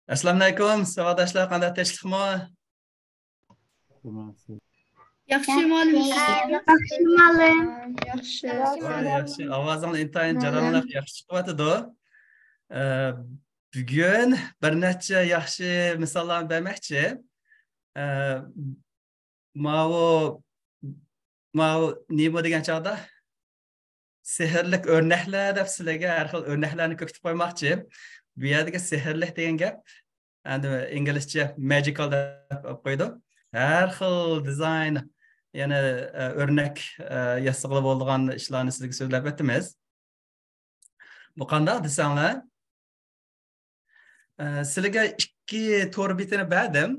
Assalomu alaykum, savodashlar, qanday tinchlikmi? Yaxshi ma'lum Yaxshi ma'lum. Yaxshi. Yaxshi, ovozing intayin jaranglab yaxshi chiqyapti-da. Bugun bir necha yaxshi misollarni bermoqchi. Mau nima degan chog'da sehrlik o'rnaklar deb sizlarga har xil o'rnaklarni ko'kitib qo'ymoqchi. Bu yerdagi sehrlik degan gap endi inglizcha magical deb qo'ydi. Har xil dizayn yana o'rnak yasig'li bo'lgan ishlarni sizlarga so'zlab o'tamiz. Bu qanday desanglar, sizlarga ikki to'rbitini berdim.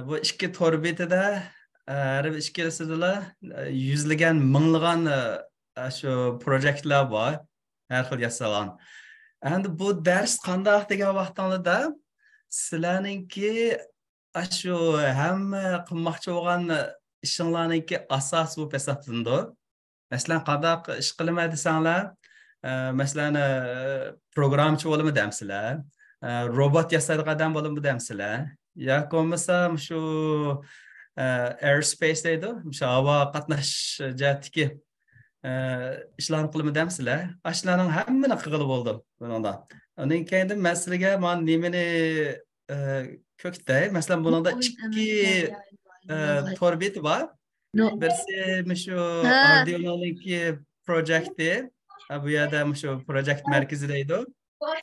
Bu ikki to'rbitida har ikkilasida yuzlagan, minglagan shu proyektlar bor, har xil yasalgan. Endi bu dars qanday degan vaqtingizda sizlarningki shu hamma qilmoqchi bo'lgan ishinglarningki asos bo'lib hisoblandi. Masalan, qanday ish qilaman desanglar, masalan, programmachi bo'laman deymsizlar, robot yasaydigan odam bo'laman deymsizlar, yoki bo'lmasa shu airspace deydi, shu havo qatnash jihatdagi ishlarni qilaman deymsizlar. Ashlarning hammani qilg'ili bo'ldi buningda. Undan keyin masalaga men nimani ko'ktay, masalan, buningda ikki to'rbit bor. Birisi shu Arduino'ningki projekti, bu yerda shu projekt markazi deydi.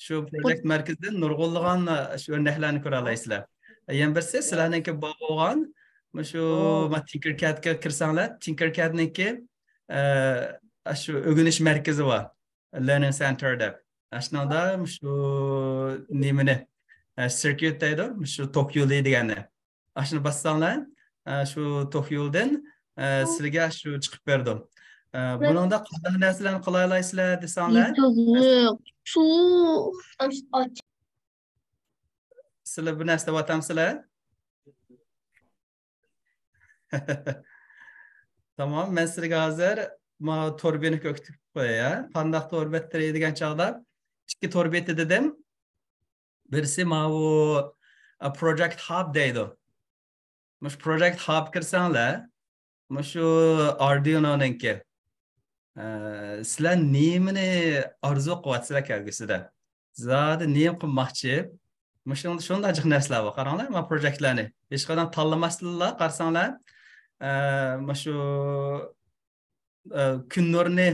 Shu projekt markazida nurg'unlagan shu o'rnaklarni ko'ra olasizlar. Yana birisi sizlarningki bo'lgan shu Tinkercadga kirsanglar, Tinkercadningki shu o'rganish markazi bor, Learning Center deb. Ashunada shu nimani circuit deydi, shu tok yo'li degani. Ashuni bassanglar, shu tok yo'ldan sizlarga shu chiqib berdim. Buningda qanday narsalarni qila olasizlar desanglar, sizlar bu narsa o'tamsizlar? Tamam, men sizlarga hozir to'rbeni ko'kitib qo'yay. Qanday to'rbet degan chog'da ikki to'rbet dedim. Birisi bu Project Hub deydi. Mush Project Hub kirsanglar, shu Arduino'ningki sizlar nimani orzu qilyapsizlar kelgusida? Zodi nim qilmoqchi? Shunday jiq narsalar bor. Qaranglar, men projektlarni hech qanday tanlamasizlar, qarasanglar, shu kun nurni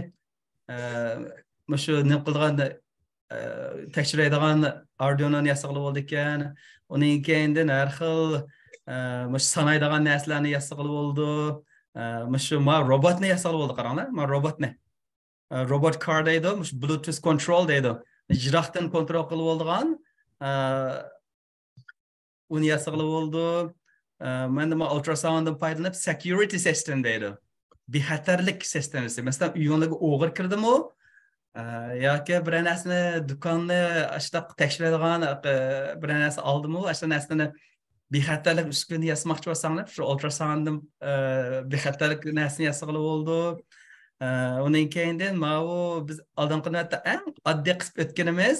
shu nim qilgan tekshiradigan Arduino'ni yasig'li bo'ldi ekan. Uning keyindan har xil sanaydigan narsalarni yasig'li bo'ldi. Shu robotni yasig'li bo'ldi, qaranglar. Robotni. Robot car deydi, Bluetooth control deydi. Jiroqdan kontrol qilib oldigan uni yasig'li bo'ldi. Menda ultrasounddan foydalanib security system deydi. Bexatarlik sistemasi. Masalan, uyingizga o'g'ir kirdimi? Yoki bir narsani do'konni ashta tekshiradigan bir narsa oldimi? Ashta narsani bexatarlik uskuni yasamoqchi bo'lsanglar, shu ultrasounddan bexatarlik narsani yasig'li bo'ldi. Uning keyindan biz oldingi navbatda eng oddiy qilib o'tganimiz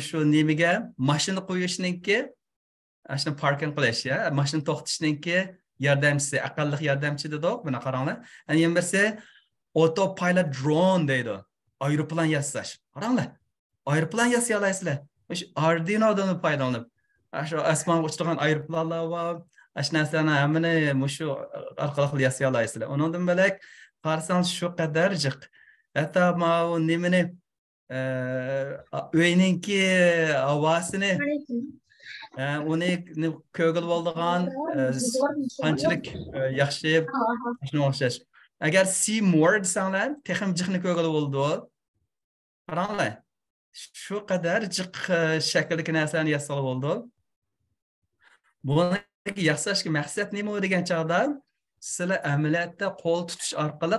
shu nimaga mashina qo'yishninki, ashuni parking qilish, mashina to'xtatishninki yordamchisi, aqlli yordamchi dedik. Buni qaranglar. Yana birisi autopilot drone deydi. Aeroplan yasash. Qaranglar. Aeroplan yasay olasizlar. Shu Arduino'dan foydalanib, shu osmonga uchirgan aeroplanlar va shu narsalarni hammani shu orqali yasay olasizlar. Undan bo'lak qarasang shu qadar jiq. Hatto bu nimani uyninki havosini uni ko'gil bo'ldigan qanchalik yaxshi shunga o'xshash. Agar Seymour desanglar, texim jiqni ko'gil bo'ldi. Qaranglar. Shu qadar jiq shakldagi narsalarni yasalib bo'ldi. Buni yasashga maqsad nima degan chog'da sizlar amaliyotda qo'l tutish orqali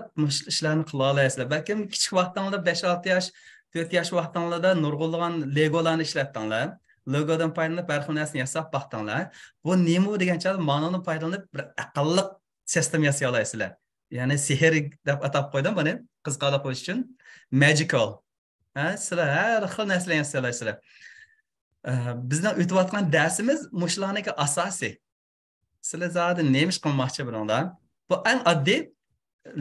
ishlarni qila olasizlar. Balkim kichik vaqtingizda 5-6 yosh, 4 yosh vaqtingizda nurg'unlagan Legolarni ishlatdinglar. Legodan foydalanib bir xil narsani yasab baxtinglar. Bu nima degan chog'da ma'noni foydalanib bir aqlli sistem yasay olasizlar. Ya'ni sehr deb atab qo'ydim buni, qiziqarli qo'yish uchun. Magical. Sizlar har xil narsalarni yasay olasizlar. bizning o'tayotgan darsimiz mushlarniki asosiy. Sizlar zaten neymiş qilmoqchi bo'linglar. Bu eng oddiy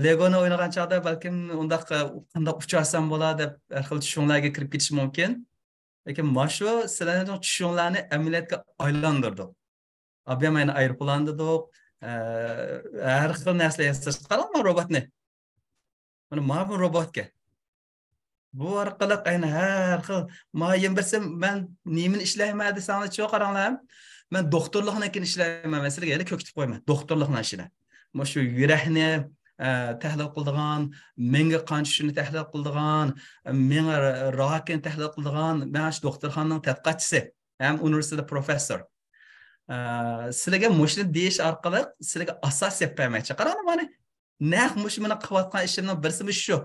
Legoni o'ynagan chog'da balkim undaq qanday ucharsam bo'ladi deb har xil tushunlarga kirib ketish mumkin. Lekin mana shu sizlarning tushunlarni amaliyotga aylantirdik. Obyamayni aeroplandidik, har xil narsa yasash. Qarangmi robotni. Mana bu robotga. Bu orqali ayni har xil men bilsam men nimani ishlayman desanglar cho qaranglar. Men doktorlikni ishlayman, masalan, ko'kitib qo'yman. Doktorlikni ishini. Mana shu yurakni tahlil qiladigan, menga qon tushishini tahlil qiladigan, menga rakni tahlil qiladigan, men shu doktorxonaning tadqiqotchisi, ham universitet professor. Sizlarga mushni deyish orqali sizlarga asos yapmaymoqchi. Qaranglar mana naq mush meni qilayotgan ishimning birisi shu.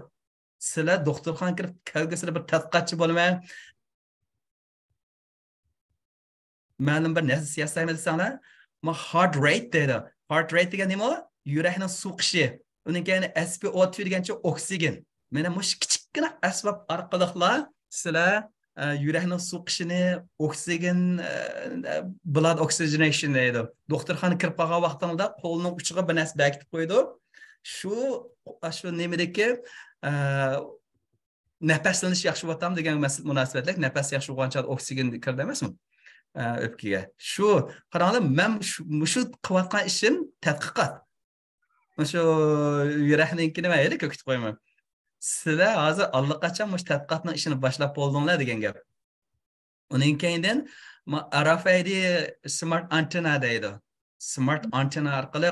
Sizlar doktorxonaga kirib kelgasizlar bir tadqiqotchi bo'lmay, ma'lum bir narsa yasayman desanglar, ma heart rate deydi. Heart rate degan nima? Yurakning so'qishi. Uning keyin SpO2 degancha oksigen. Mana mush kichikgina asbab orqaliqlar sizlar yurakning so'qishini, oksigen, blood oxygenation deydi. Doktorxona kirib qolgan vaqtingda qo'lning uchiga bir narsa bekitib qo'ydi. Shu nimadagi nafaslanish yaxshi bo'tam degan munosabatlar, nafas yaxshi bo'lgancha oksigen kirdi emasmi? O'pkaga. Shu qaranglar, men shu qilayotgan ishim tadqiqot. Shu yurakningki nima edi, ko'kitib qo'yman. Sizlar hozir allaqachon mush tadqiqotning ishini boshlab bo'ldinglar degan gap. Uning keyindan RFID smart antenna deydi. Smart antenna orqali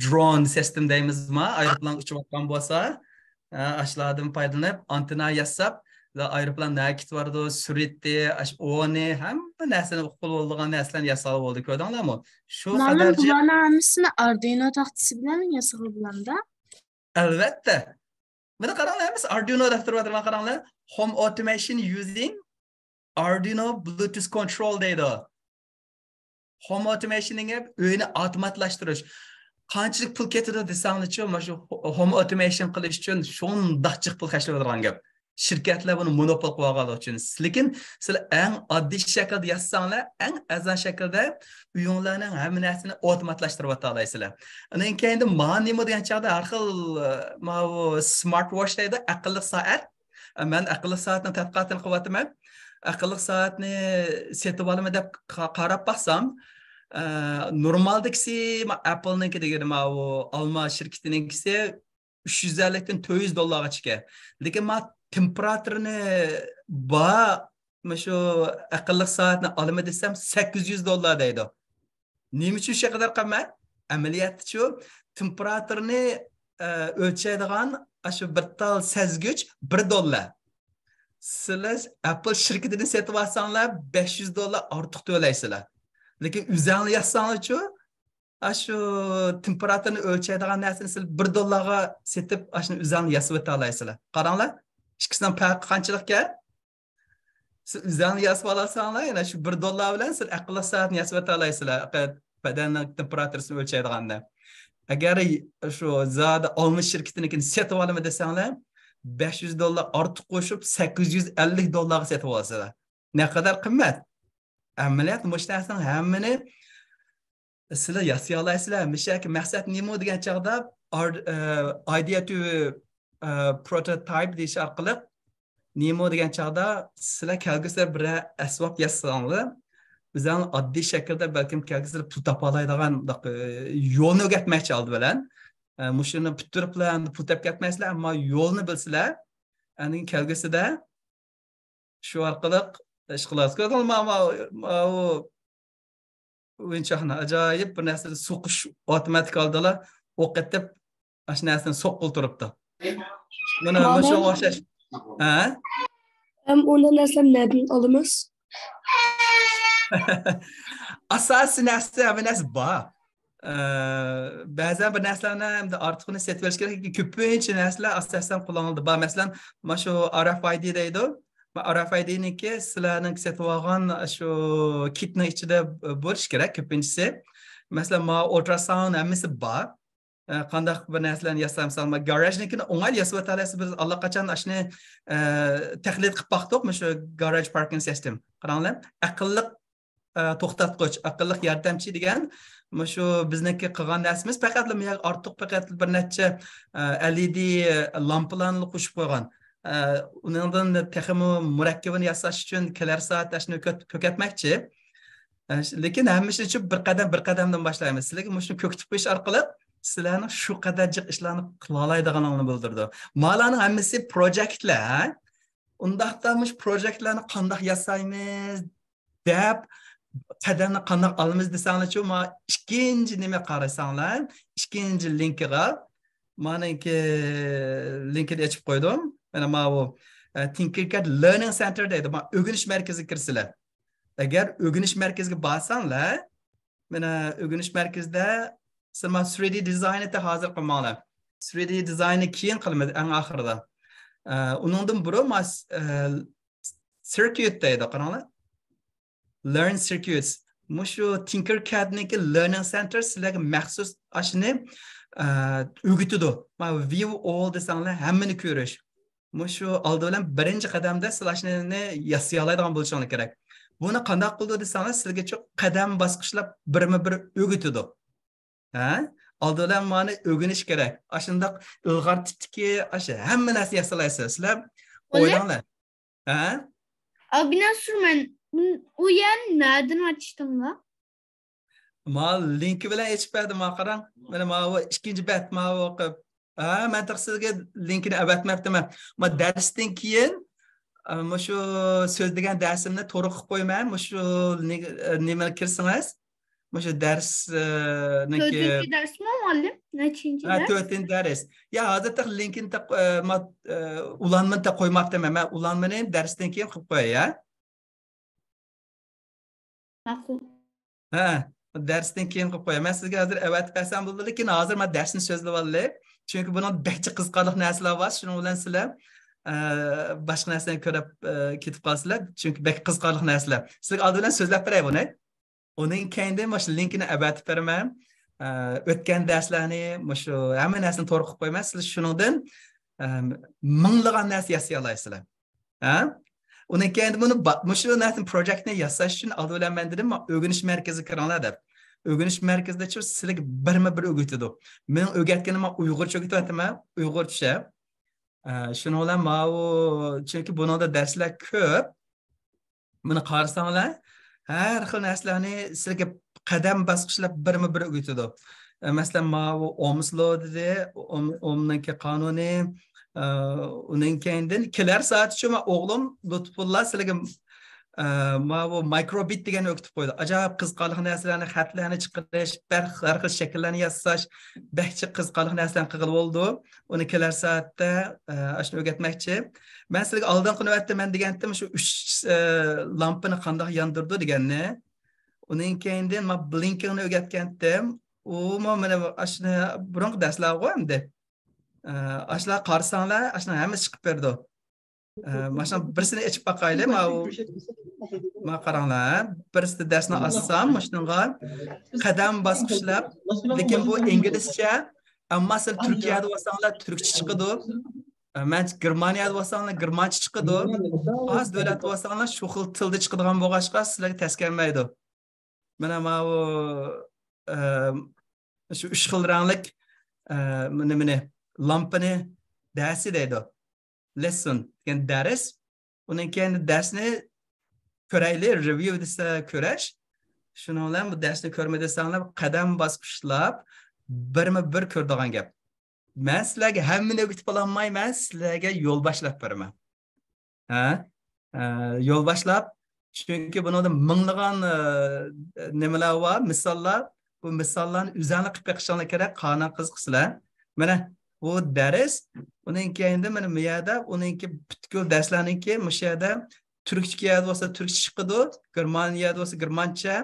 drone system deymizmi, aeroplan uchayotgan bo'lsa, ashlardan foydalanib antenna yasab, aeroplan nakit vardı, suratni, o'ni hamma narsani qo'l bo'lgan narsalarni yasab oldi, ko'rdinglarmi? Shu qadar bularni hammasini Arduino taxtasi bilan yasab bo'ladi. Albatta. Mana qaranglar, biz Arduino deb turibmiz, qaranglar. Home automation using Arduino Bluetooth control deydi. Home automation'ga uyni avtomatlashtirish. Qanchalik pul ketadi desanglar-chi, mana shu home automation qilish uchun shundaqchiq pul tashlaydigan gap. Shirkatlar buni monopol qilib olgan uchun. Lekin sizlar eng oddiy shaklda yazsanglar, eng azon shaklda uyinglarning hamma narsani avtomatlashtirib olasizlar. Undan keyin men nima degan chog'da har xil mana smartwatch deydi, aqlli soat. Men aqlli soatni tadqiqotini qilyapman. Aqlli soatni setib olaman deb qarab baxsam, normaldagisi Apple'ningki degan mana olma shirkatiningkisi 350 dan 400 dollarga chiqadi. Lekin men temperaturni shu aqlli soatni olaman desam 800 dollar deydi. Nima uchun shu qadar qimmat? Amaliyotda shu temperaturni o'lchaydigan shu bir tal sezgich 1 dollar. Sizlar Apple shirkatini setib olsanglar 500 dollar ortiq to'laysizlar. Lekin o'zingizlar yazsanglar-chi, shu temperaturni o'lchaydigan narsani siz 1 dollarga setib, shuni o'zingizlar yasab olasizlar. Qaranglar, ikkisining farqi qanchalikka? Siz o'zingizlar yasab olasizlar, yana shu 1 dollar bilan siz aqlli soatni yasab olasizlar. Badanning temperaturasini o'lchaydiganda. Agar shu zada olmish shirkatinikini setib olaman desanglar, 500 dollar ortiq qo'shib 850 dollarga setib olasizlar. Ne kadar qimmat? Amaliyot mushtarisining hammani sizlar yasay olasizlar. Mishaki maqsad nima degan chog'da idea to prototype deyish orqali nima degan chog'da sizlar kelgusizlar bir asbob yasanglar, bizning oddiy shaklda balkim kelgusizlar pul topa oladigan yo'lni o'rgatmoqchi oldi bilan. Mushuni bitirib bilan pul topib ketmaysizlar, ammo yo'lni bilsizlar, aning kelgusida shu orqali ish qilasizlar. O'yinchoqni ajoyib bir narsa so'qish avtomatik oldilar, o'qitib shu narsani so'qil turibdi. Mana shu o'xshash. Unda narsalarni nerdan olamiz? Asosiy narsa bor. Ba'zan bir narsalarni hamda ortiqni setib olish kerak, ko'pincha narsalar asosan qo'llanildi. Masalan, mana shu RFID deydi. RFID'niki sizlarning setib olgan shu kitning ichida bo'lish kerak ko'pinchisi. Masalan, ultrasound hammasi bor. qandaq bir narsalarni yasamsan, garajnikini o'ng'al yasab o'tasiz. Biz allaqachon shuni tahlil qilib baqdik, shu garage parking system. Qaranglar, aqlli to'xtatqich, aqlli yordamchi degan shu bizniki qilgan narsamiz faqat ortiq faqat bir necha LED lampalarni qo'shib qo'ygan. Undan texmi murakkabini yasash uchun kelar soat shuni ko'katmoqchi. Lekin hammasi uchun bir qadamdan boshlaymiz. Sizlarga shuni ko'kitib qo'yish orqali sizlarning shu qadar jiq ishlarni qila oladiganligini bildirdi. Malarning hammasi proyektlar. Undaqdamış proyektlarni qanday yasaymiz deb qadamni qanday olamiz desanglar-chi, ma ikkinchi nima qarasanglar, ikkinchi linkiga meniki linkini ochib qo'ydim. Mana bu Tinkercad Learning Center deydi. Ma o'rganish markaziga kirsizlar. Agar o'rganish markaziga borsanglar, mana o'rganish markazida sizlar 3D dizaynni hozir qilmoqlar. 3D dizaynni keyin qilamiz eng oxirida. Uningdan burun mas circuit deydi, qaranglar. Learn circuits. Mushu Tinkercad'niki Learning Center sizlarga maxsus ashni o'rgatadi. Ma view all desanglar hammani ko'rish. Mushu oldi bilan birinchi qadamda sizlarni yasay oladigan bo'lishingiz kerak. Buni qanday qildi desanglar, sizlarga qadam bosqichlab birma-bir o'rgatadi. Oldi bilan meni o'rganish kerak. Ashundaq ilg'or tipdagi hamma narsa yasalaysiz. Sizlar o'ylanglar. Abina Surman, u yer nereden açtın la? Ma linki bilan aytib berdim, qarang. Mana bu ikkinchi bet ma o'qib. Men sizga linkini avatmabdiman. Ma darsdan keyin shu so'zlagan darsimni to'g'ri qilib qo'yman. Shu nima kirsangiz, shu dars niki 4. ders mi muallim? Nechinchi ders? 4. ders. Ya hozirda linkini ulanmani qo'ymabdiman. Men ulanmani darsdan keyin qilib qo'yay, ya. Ma'qul. Darsdan keyin qilib qo'yaman. Men sizga hozir avatib bersam bo'ldi, lekin hozir men darsni so'zlab olay. Chunki buni barcha qiziqarli narsalar bor. Shuning bilan sizlar boshqa narsani ko'rib ketib qolsizlar. Chunki bak qiziqarli narsalar. Sizlarga oldin bilan so'zlab beray buni. Uning keyinda mana linkini avatib beraman. O'tgan darslarni, shu hamma narsani to'g'ri qilib qo'yman. Sizlar shuningdan minglagan narsa yasay olasizlar. Uning keyinda buni shu narsani proyektni yasash uchun oldin bilan men dedim, o'rganish markaziga kiringlar deb. O'rganish markazida sizlarga birma-bir o'rgatadi. Men o'rgatganim Uyg'urcha o'rgatyapman, Uyg'urcha. Shuning bilan chunki buningda darslar ko'p. Buni qarasanglar, har xil narsalarni sizlarga qadam bosqichlab birma-bir o'rgatadi. Masalan, Omslo dedi, Omniki qonuni, uning keyindan kelar soat uchun o'g'lim Lutfullah sizlarga bu microbit deganni o'qitib qo'ydi. Ajoyib qiziqarli narsalarni, xatlarni chiqarish, har xil shakllarni yasash, barcha qiziqarli narsalarni qilib bo'ldi. Uni kelar soatda shuni o'rgatmoqchi. Men sizlarga oldin qilib degandim, shu 3 lampani qanday yondirdi deganni. Uning keyindan men blinkingni o'rgatgandim. U mana shuni burungi darslar qo'yamdi. Ashlar qarsanglar, ashlar hammasi chiqib berdi. Mana birisini ichib baqaylik, ma qaranglar, birisi darsni olsam, shunga qadam bosqichlab, lekin bu inglizcha, ammo siz Turkiyada bo'lsanglar turkcha chiqadi. Men Germaniyada bo'lsanglar germancha chiqadi. Az davlatda bo'lsanglar shu xil tilda chiqadigan bo'lg'achqa sizlarga taskanmaydi. Mana bu shu 3 xil ranglik nimani lampani darsi deydi. Lesson degan dars. Uning keyin darsni ko'raylik, review desa ko'rash. Shuning bilan bu darsni ko'rmadinglar, qadam bosqichlab birma-bir ko'radigan gap. Men sizlarga hammani o'rgatib olmayman, sizlarga yo'l boshlab beraman. Yo'l boshlab, chunki buningda minglagan nimalar bor, misollar. Bu misollarni o'zingizlar qilib beqishingiz kerak, qanday qiziqsizlar. Mana bu dars, uning keyinda mana bu yerda uningki butkul darslarniki o'sha yerda turkcha bo'lsa turkcha chiqadi, germaniyada bo'lsa germancha.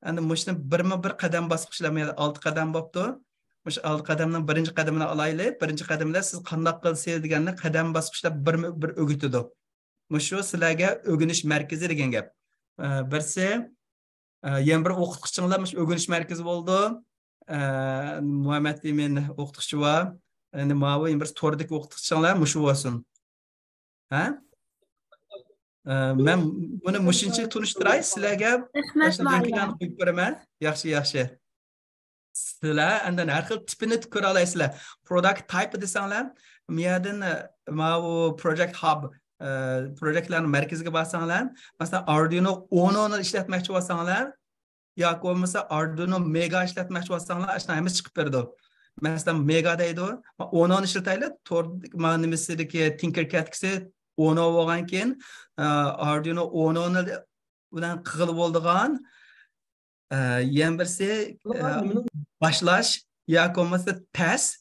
Endi mushni birma-bir qadam bosqichlab 6 qadam bo'pti. O'sha 6 qadamdan birinchi qadamini olaylik. Birinchi qadamda siz qanday qilsangiz deganni qadam bosqichlab birma-bir o'rgatadi. Mushu sizlarga o'rganish markazi degan gap. Birsi yana bir o'qituvchilar o'rganish markazi bo'ldi. Muhammed demen o'qituvchi va endi mavi bir to'rdagi o'qituvchilar mushu bo'lsin. Ha? Men buni mushincha tunishtiray sizlarga Rahmat mana linklarni qo'yib beraman. Yaxshi. Sizlar andan har xil tipini ko'ra olasizlar. Product type desanglar, bu yerdan mavu project hub proyektlarning markaziga borsanglar, masalan Arduino Uno ni ishlatmoqchi bo'lsanglar, yoki bo'lmasa Arduino Mega ishlatmoqchi bo'lsanglar, ashuna hammasi chiqib berdi. Masalan Mega deydi, Uno ni ishlataylik, mana nimasidagi Tinkercad'si Uno bo'lgan keyin Arduino Uno ni bilan qilib bo'ldigan yana birsi boshlash yoki bo'lmasa test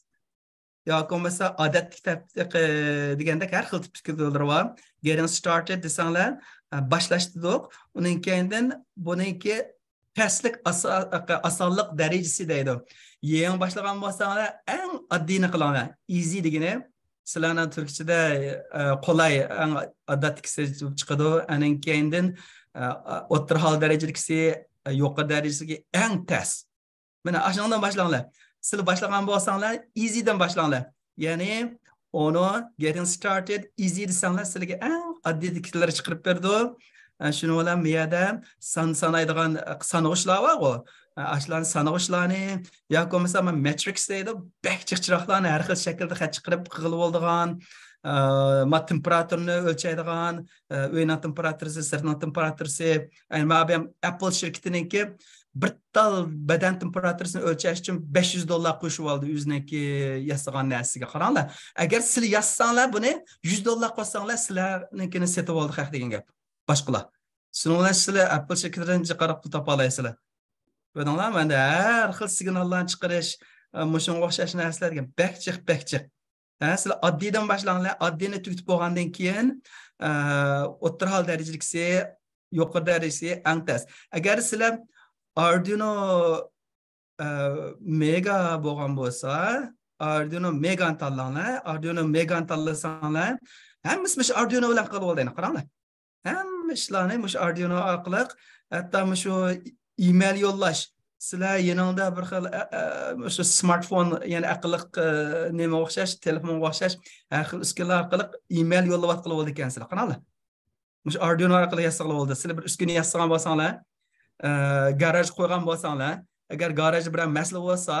yoki bo'lmasa odatli deganda har xil tiplar bor. Getting started desanglar boshlash dedik. Uning keyindan buniki testlik osonlik darajasi deydi. Yangi boshlagan bo'lsanglar eng oddiyini qilinglar. Easy degani sizlarning turkchada qulay eng odatlisi chiqadi. Uning keyindan o'rta hol darajadagisi yuqori darajasiga eng test. Mana ashundan boshlanglar. Sizlar boshlagan bo'lsanglar easydan boshlanglar. Ya'ni onu getting started easy desanglar sizlarga eng oddiyliklar chiqarib berdi. Shuni bilan bu yerda sanaydigan sanog'ishlar bor. Ashlarni sanog'ishlarni yoki bo'lmasa matrix deydi, bakchiqchiroqlarni har xil shaklda xat chiqarib qilib oldigan, temperaturni o'lchaydigan, uyning temperaturasi, sirtning temperaturasi, aynan Apple shirkatiniki bir tal badan temperaturasini o'lchash uchun $500 qo'shib oldi o'ziniki yasagan narsaga. Qaranglar, agar siz yazsanglar buni $100 qo'shsanglar sizlarnikini setib oldi haq degan gap. Boshqalar. Shuningdek sizlar Apple shirkatidan qarab pul topa olasizlar. Bilaringlar, menda har xil signallarni chiqarish, mushunga o'xshash narsalarga bakchiq. Sizlar oddiydan boshlanglar, oddiyni tugatib bo'lgandan keyin o'rta hol darajadagisi, yuqori darajasi eng tez. Agar sizlar Arduino Mega bo'lgan bo'lsa, Arduino Mega tanlanglar. Arduino Mega tanlasanglar, hammasi Arduino bilan qilib bo'ladi. Qaranglar. Hamma ishlarni mush Arduino orqali, hatto shu email yo'llash, sizlar yaningda bir xil shu smartphone, ya'ni aqlli nima o'xshash, telefonga o'xshash har xil uskunalar orqali email yo'llab qilib bo'ladi ekansizlar. Qaranglar. Mush Arduino orqali yasaqlab bo'ldi. Sizlar bir uskuna yasagan bo'lsanglar, garaj qo'ygan bo'lsanglar, agar garaj bilan masala bo'lsa,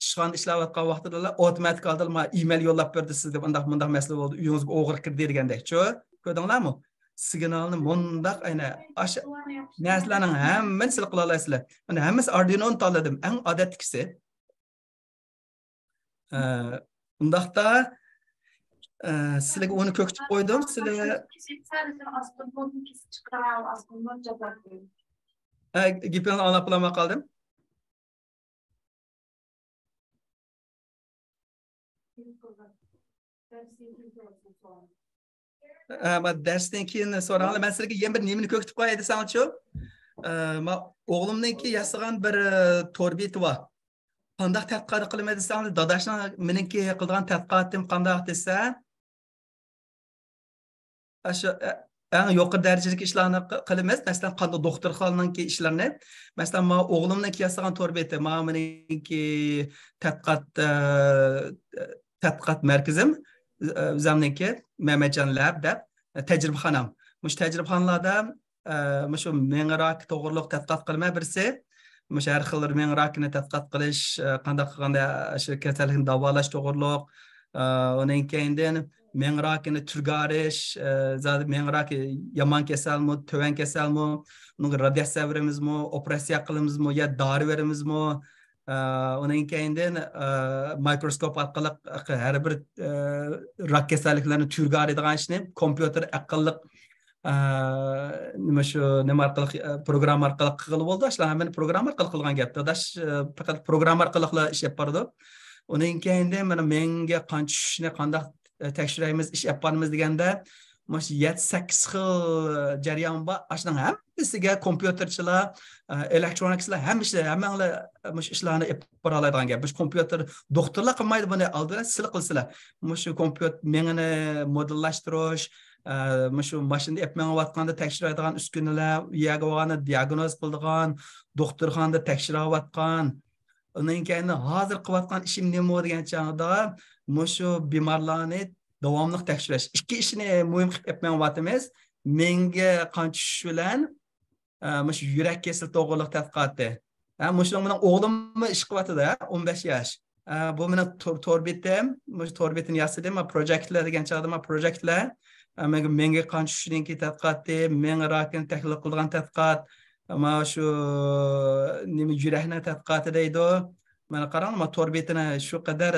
ishxon ishlayotgan vaqtida avtomatik holda email yo'llab berdi sizga, bunday masala bo'ldi, uyingizga o'g'ri kirdi degandek-chi. Ko'rdinglarmi? Signalni mundaq ayna o'sha narsalarning hammasini qila olasizlar. Mana hammasi Arduino ni tanladim. Eng odatlisi. Undaqda sizlarga uni ko'kitib qo'ydim. Sizlar gapini anlab qo'yamay qoldim. Darsdan keyin so'ranglar. Men sizlarga yana bir nimani ko'kitib qo'yay desam-chi, men o'g'limniki yasagan bir to'rbeti bor. Qanday tadqiqot qilaman desanglar, dadashning meniki qilgan tadqiqotim qanday desa, o'sha eng yuqori darajadagi ishlarni qilamiz. Masalan, qanday doktorxonaning ishlarini, masalan, men o'g'limniki yasagan to'rbeti, meniki tadqiqot markazim, o'zimniki Mehmetjon Lab deb tajribaxonam. Mush tajribaxonalarda shu mengarak to'g'riliq tadqiqot qilma birsi, mush har xil mengarakni tadqiqot qilish, qanday qilganda shu kasallikni davolash to'g'riliq, uning keyindan mengarakni turgarish, zodi mengarak yomon kasalmi, to'van kasalmi, unga radiatsiya beramizmi, operatsiya qilamizmi, yo dori beramizmi, uning keyindan mikroskop orqali har bir rak kasalliklarini turg'aradigan ishni kompyuter aqlli nima orqali program orqali qilib bo'ldi. Shular hammani program orqali qilgan gap. Dadash faqat program orqali ish olib bordi. Uning keyindan mana menga qancha ishni qanday tekshiramiz, ish olib deganda, mana 7-8 xil jarayon bor. Ashning hammasiga kompyuterchilar, elektronikchilar hammalar mush ishlarni olib oladigan gap. Mush kompyuter doktorlar qilmaydi buni, albatta sizlar qilsizlar. Mush kompyuter mengini modellashtirish, shu mashinada epmangayotganda tekshiradigan uskunalar, uyaga bo'lganda diagnoz qiladigan, doktorxonada tekshirayotgan, Ondan keyin hozir qilayotgan ishim nima degan chog'da mushu bemorlarni davomli tekshirish. Ikki ishni muhim qilib yapmayapmiz. Menga qon tushish bilan mush yurak kesili to'g'riliq tadqiqoti. Mushning bilan o'g'limni ish qilyapti-da, 15 yosh. Bu meni torbitim, mush torbitini yasadim, projektlar degan chog'da projektlar menga qon tushishining tadqiqoti, menga rakni tahlil qilgan tadqiqot, mana shu nima yurakni tadqiqoti deydi. Mana qarang, mana torbitini shu qadar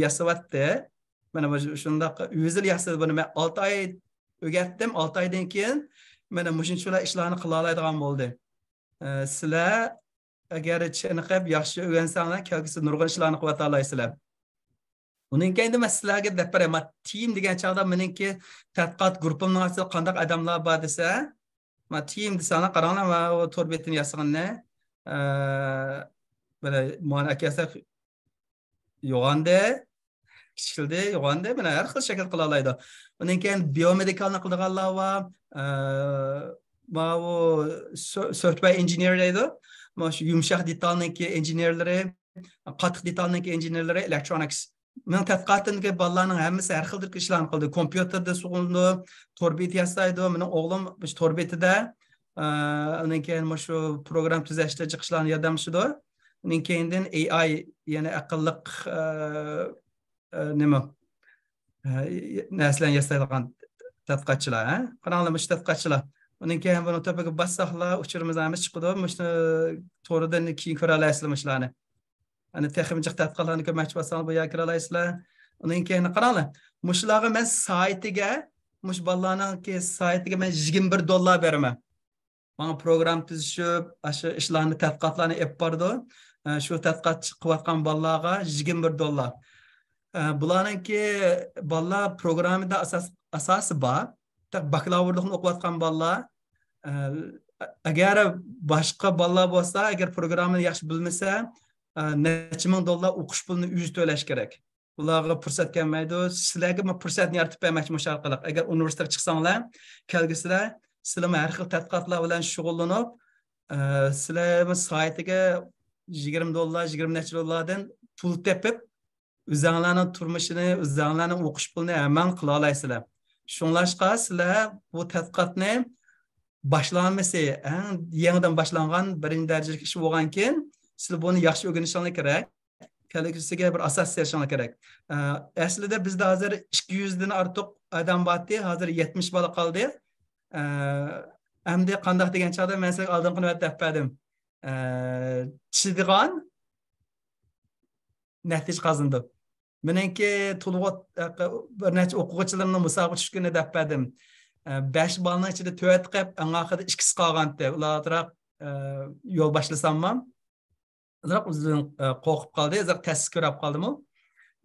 yasavatdi. Mana shundoq o'zi yasadi buni men 6 oy o'rgatdim, 6 oydan keyin mana mushunchalar ishlarni qila oladigan bo'ldi. Sizlar agar chiniqib yaxshi o'rgansanglar, kelgusi nurg'un ishlarni qilib olasizlar. Uning keyin men sizlarga deb beraman, team degan chog'da meniki tadqiqot guruhimning asli qanday odamlar bor desa, men team desanglar qaranglar, va torbetini yasaganni mana mana akasi yo'g'anda kichildi, yo'g'anda mana har xil shakl qila oladi. Uning keyin biomedikalni qilganlar va bu software engineer deydi. Mana shu yumshoq detalniki injenerlari, qattiq detalniki injenerlari, electronics. Men tadqiqotdagi bolalarning hammasi har xil ishlarni qildi. Kompyuterda sug'undi, torbet yasaydi. Mening o'g'lim shu torbetida uning keyin shu program tuzashda chiqishlarni yordamchidi. Uning keyindan AI, ya'ni aqlliq nima narsalarni yasaydigan tadqiqotchilar, qaranglar shu tadqiqotchilar. Uning keyin buni to'piga bassaqlar, uchirimizamiz chiqdi. Shuni to'ridan keyin ko'ra olasizlar ishlarni. Ana texnik tadqiqotlarni ko'rmoqchi bo'lsangiz bu yerga kira olasizlar. Uning keyin qaranglar, mushlarga men saytiga, mush bolalarning saytiga men $21 beraman. Mana program tuzishib, shu ishlarni tadqiqotlarni olib bordi. Shu tadqiqot qilayotgan bolalarga $21. Bularningki bolalar programida asosi bor. Bakalavriatni o'qiyotgan bolalar agar boshqa bolalar bo'lsa, agar programni yaxshi bilmasa, necha ming dollar o'qish pulini o'zi to'lash kerak. Ularga fursat kelmaydi. Sizlarga men fursatni yaratib bermoqchiman shu orqali. Agar universitetga chiqsanglar, kelgusizlar sizlar har xil tadqiqotlar bilan shug'ullanib, sizlar saytiga $20, 20 necha dollardan pul tepib, o'zinglarning turmushini, o'zinglarning o'qish pulini hamon qila olasizlar. Shunlashqa sizlar bu tadqiqotni boshlanmasa, yangidan boshlangan birinchi darajalik ish bo'lgan keyin sizlar buni yaxshi o'rganishingiz kerak. Kelgusiga bir asos yaratishinglar kerak. Aslida bizda hozir 200 dan ortiq odam bordi, hozir 70 bola qoldi. Endi qanday degan chog'da men sizga oldingi navbatda aytdim. Chidigan natija qozindi. Meniki to'liq bir necha o'quvchilarning musobaqa tushgani deb berdim. 5 bolaning ichida 4 qilib, eng oxirida 2si qolgandi. Ular yo'l boshlasamman. Ular o'zidan qo'rqib qoldi, ular ta'sis ko'rib qoldimi?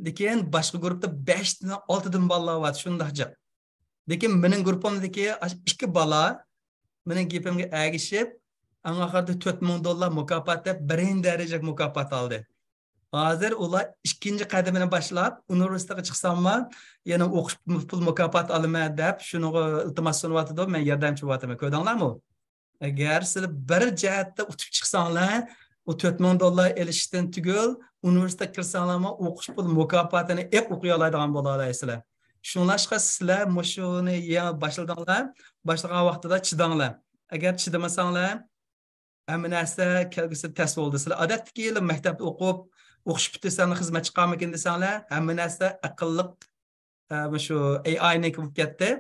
Lekin boshqa guruhda 5 dan 6 dan bolalar bor, shundaqcha. Lekin mening guruhimdagi 2 bola mening gapimga ergishib, eng oxirida $4000 mukofot deb birinchi darajalik mukofot oldi. Hozir ular ikkinchi qadamini boshlab, universitetga chiqsamman, yana o'qish pul mukofot olaman deb shuni iltimos sunyapti, men yordamchi bo'laman. Ko'rdinglarmi? Agar sizlar bir jihatda o'tib chiqsanglar, o $4000 elishdan tugul, universitetga kirsanglarmi, o'qish pul mukofotini o'qiy oladigan bo'la olasizlar. Shunlashqa sizlar mushuni boshladinglar, boshlagan vaqtida chidanglar. Agar chidamasanglar, hamma narsa kelgusi test bo'ldi. Sizlar odatdagi maktabda o'qib o'qish bitirsangiz xizmat chiqarmagan desanglar, hamma narsa aqlliq shu AI niki bo'lib ketdi.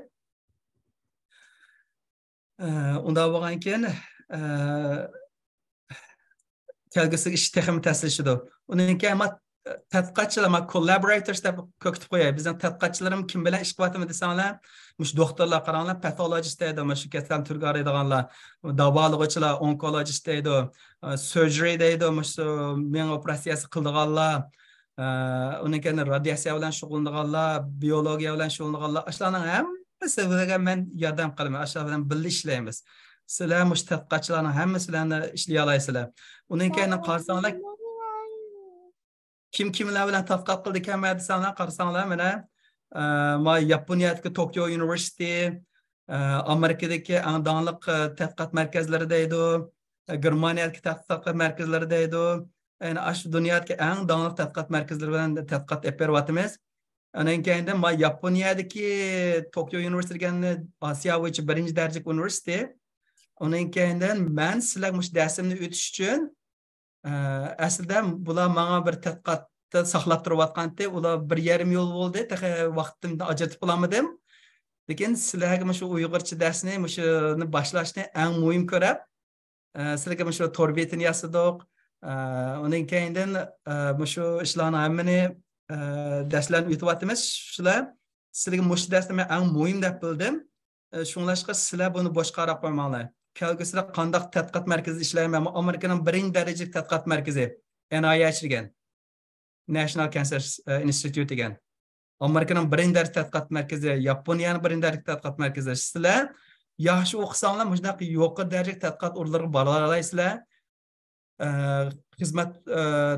Unda bo'lgan keyin kelgusi ish texnik ta'sirlashadi. Undan keyin tadqiqotchilar, collaborators deb ko'kitib qo'yay. Bizning tadqiqotchilarimiz kim bilan ish qilyapti desanglar, mush doktorlar qaranglar, patologist deydi, mush kasal turga qaraydiganlar, davolovchilar, onkologist deydi, surgery deydi, mush men operatsiyasi qildiganlar, undan keyin radiatsiya bilan shug'ullanganlar, biologiya bilan shug'ullanganlar, ashlarning hammasiga men yordam qilaman. Ashlar bilan birga ishlaymiz. Sizlar mush tadqiqotchilarning hammasilarni ishlay olasizlar. Undan keyin qarasanglar, kimlar bilan tadqiqot qildi ekanman desanglar, qarasanglar, mana Yaponiyadagi Tokyo University, Amerikadagi eng donliq tadqiqot markazlari deydi, Germaniyadagi tadqiqot markazlari deydi, yani şu dünyadaki en dağınık tədqiqat merkezleri bilan tədqiqat ep beryapmiz. Ondan keyin ma Yaponiyadagi Tokyo Universitetiga Osiyo bo'yicha birinchi darajalik universitet. Ondan keyin men sizlar mush darsimni o'tish uchun aslida bular menga bir tədqiqatda saqlab turayotganda ular 1,5 yil bo'ldi. Vaqtimni ajratib olmadim. Lekin sizlarga shu Uyg'urcha darsni shuni boshlashni eng muhim ko'rib, sizlarga shu torbetini yasadik. Ondan keyin shu ishlarni hammani darslarni o'tyapmiz. Shular sizlarga mush darsni men eng muhim deb bildim. Shunlashqa sizlar buni boshqa qarab qo'ymanglar. Kelgusida qandaq tədqiqat markazi ishlayman. Amerikaning birinchi darajalik tədqiqat markazi NIH degan. National Cancer Institute degan. Amerikaning birinchi darajalik tədqiqat markazi, Yaponiyaning birinchi darajalik tədqiqat markazi. Sizlar yaxshi o'qisanglar, shunday yuqori darajalik tədqiqat o'rinlariga bora olasizlar. Xizmat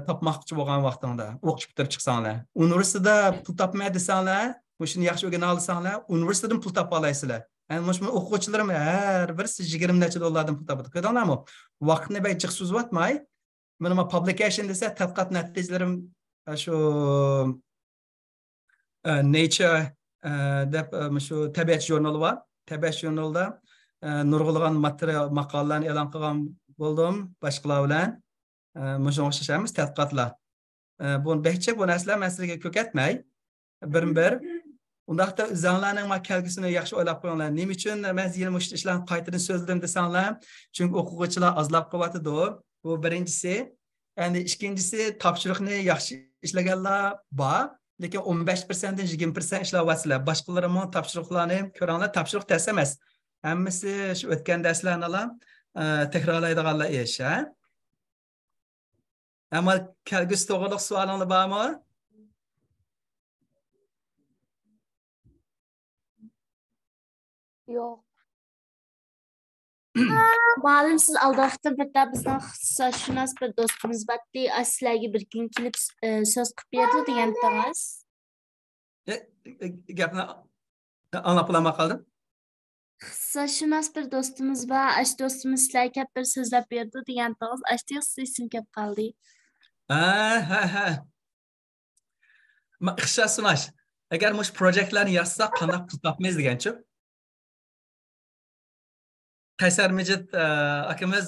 topmoqchi bo'lgan vaqtingda o'qib bitirib chiqsanglar. Universitetda pul topmay desanglar, shuni yaxshi o'rgana olsanglar, universitetdan pul topa olasizlar. Yani mushum o'quvchilarim har birisi 20 necha dollardan pul topadi. Ko'rdinglarmi? Vaqtni bek jiq suzvatmay, mana publication desa tadqiqot natijalarim shu Nature deb shu tabiat jurnali bor. Tabiat jurnalida nurg'ulg'an material maqolalarni e'lon qilgan bo'ldim boshqalar bilan. Mushunga o'xshashamiz tadqiqotlar. Bu bekcha bu narsalar masalaga ko'katmay, bir undaqda o'zinglarning kelgusini yaxshi o'ylab qo'yinglar. Nima uchun men yil mush ishlarni qaytadan so'zladim desanglar, chunki o'quvchilar ozlab qo'yatdi. Bu birinchisi. Endi ikkinchisi topshiriqni yaxshi ishlaganlar bor, lekin 15% dan 20% ishlayapsizlar. Boshqalar ham topshiriqlarni ko'ringlar, topshiriq test emas. Hammasi shu o'tgan darslarni takrorlaydiganlar ish, ha? Ammo kelgusi to'g'riliq savolingiz bormi? Yo'q. Ma'lum siz aldoqda bitta bizning ixtisosshunos bir do'stimiz batdi, sizlarga bir kun kelib so'z qilib berdi degandingiz. Gapni anglab qoldim. Ixtisosshunos bir do'stimiz bor, ash do'stimiz sizlarga bir so'zlab berdi degandingiz. Ashtiq esim kelib qoldi. Ha. Ixtisosshunos. Agar mush proyektlarni yozsak, qanday pul topmaymiz deganchi? Qaysar Mijit akamiz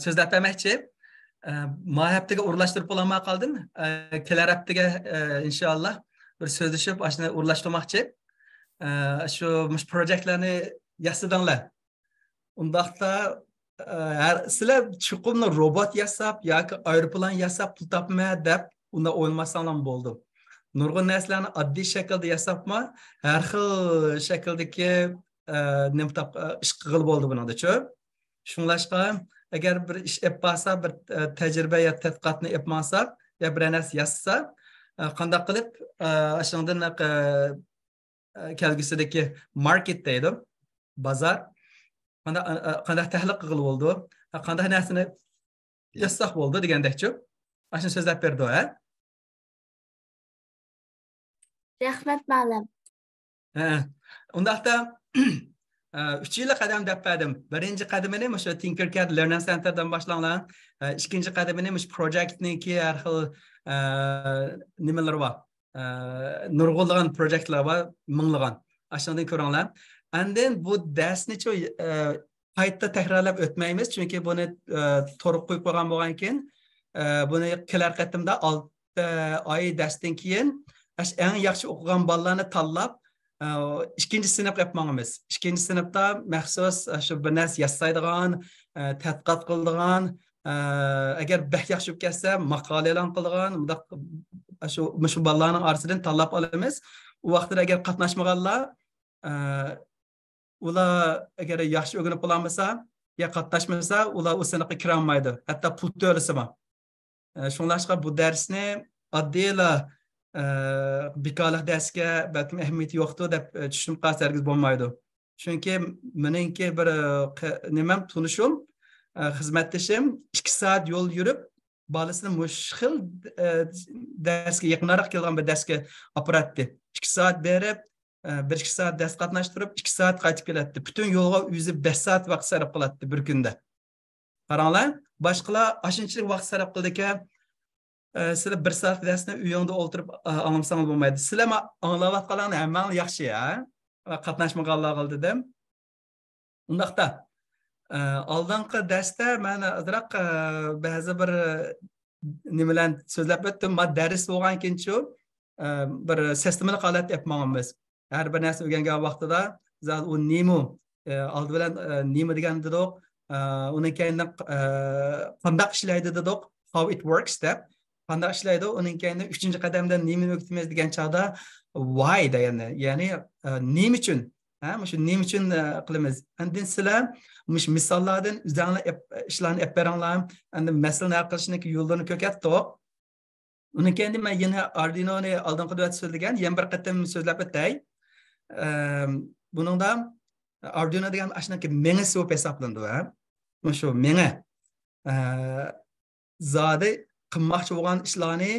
so'zlab bermoqchi. Ma haftaga urlashtirib qo'yamay qoldim. Kelar haftaga inshaalloh bir so'zlashib, ashuni urlashtirmoqchi. Shu proyektlarni yasadinglar. Undaqda sizlar chuqurni robot yasab yoki aeroplan yasab pul topmay deb unda o'ylamasanglar bo'ldi. Nurg'un narsalarni oddiy shaklda yasabmi, har xil shakldagi ish qilib bo'ldi buningda-chi. Shunlashqa agar bir ish yapmasa, bir tajriba ya tadqiqotni yapmasa, ya bir narsa yazsa, qanday qilib shundan kelgusidagi market deydi, bozor qanday tahlil qilib bo'ldi, qanday narsani yazsaq bo'ldi degandek-chi. Ashuni so'zlab berdi, ha? Rahmat ma'lum. Undaqda 3 yil qadam deb berdim. Birinchi qadamini o'sha Tinkercad Learning Centerdan boshlangan, ikkinchi qadamini o'sha projektniki har xil nimalar bor. Nurg'ulg'an projektlar bor, minglagan. Ashundan ko'ringlar. Endi bu darsni qayta takrorlab o'tmaymiz, chunki buni to'g'ri qo'yib qo'ygan bo'lgan ekan, buni kelar qatimda 6 oy darsdan keyin eng yaxshi o'qigan bolalarni tanlab ikkinchi sinf yapmamiz. Ikkinchi sinfda maxsus shu bir narsa yasaydigan, tadqiqot qiladigan, agar bak yaxshi bo'lib ketsa, maqola e'lon qiladigan, shu bolalarning orasidan tanlab olamiz. U vaqtda agar qatnashmaganlar, ular agar yaxshi o'rganib qolmasa, ya qatnashmasa, ular u sinfga kira olmaydi. Hatto pul to'lasimi. Shunlashqa bu darsni oddiylar bekorlik darsga balki ahamiyati yo'qdir deb tushunib qolsangiz bo'lmaydi. Chunki meningki bir nimam tunishim, xizmatdashim 2 soat yo'l yurib, bolasini mushkil darsga yaqinroq kelgan bir darsga operatdi. 2 soat berib, 1-2 soat dars qatnashtirib, 2 soat qaytib keladi. Butun yo'lga o'zi 5 soat vaqt sarf qiladi bir kunda. Qaranglar, boshqalar ashunchalik vaqt sarf qildi ekan, sizlar bir soat darsni uyingda o'tirib anglamsangiz bo'lmaydi. Sizlar anglayotganlarni hammanglar yaxshi ya. Qatnashmaganlar dedim. Undaqda oldingi darsda men azroq ba'zi bir nimalar so'zlab o'tdim. Men dars bo'lgan keyin bir sistemli holat yapmoqmiz. Har bir narsa o'rgangan vaqtida u nima oldi bilan nima degan dedik, uni keyin qanday ishlaydi dedik, how it works deb. Qanday ishlaydi, uning keyin 3-qadamda nima o'qitamiz degan chog'da why degani, ya'ni nima uchun, shu nima uchun qilamiz. Endi sizlar mush misollardan o'zinglar ishlarni olib beringlar, endi masalani hal qilishning yo'llarini ko'rsatdik. Uning keyin men yana Arduino'ni oldingi darsda so'zlagan, yana bir qatam so'zlab o'tay. Buningda Arduino degan ashnaki menga so'p hisoblandi, shu menga zodi qilmoqchi bo'lgan ishlarni,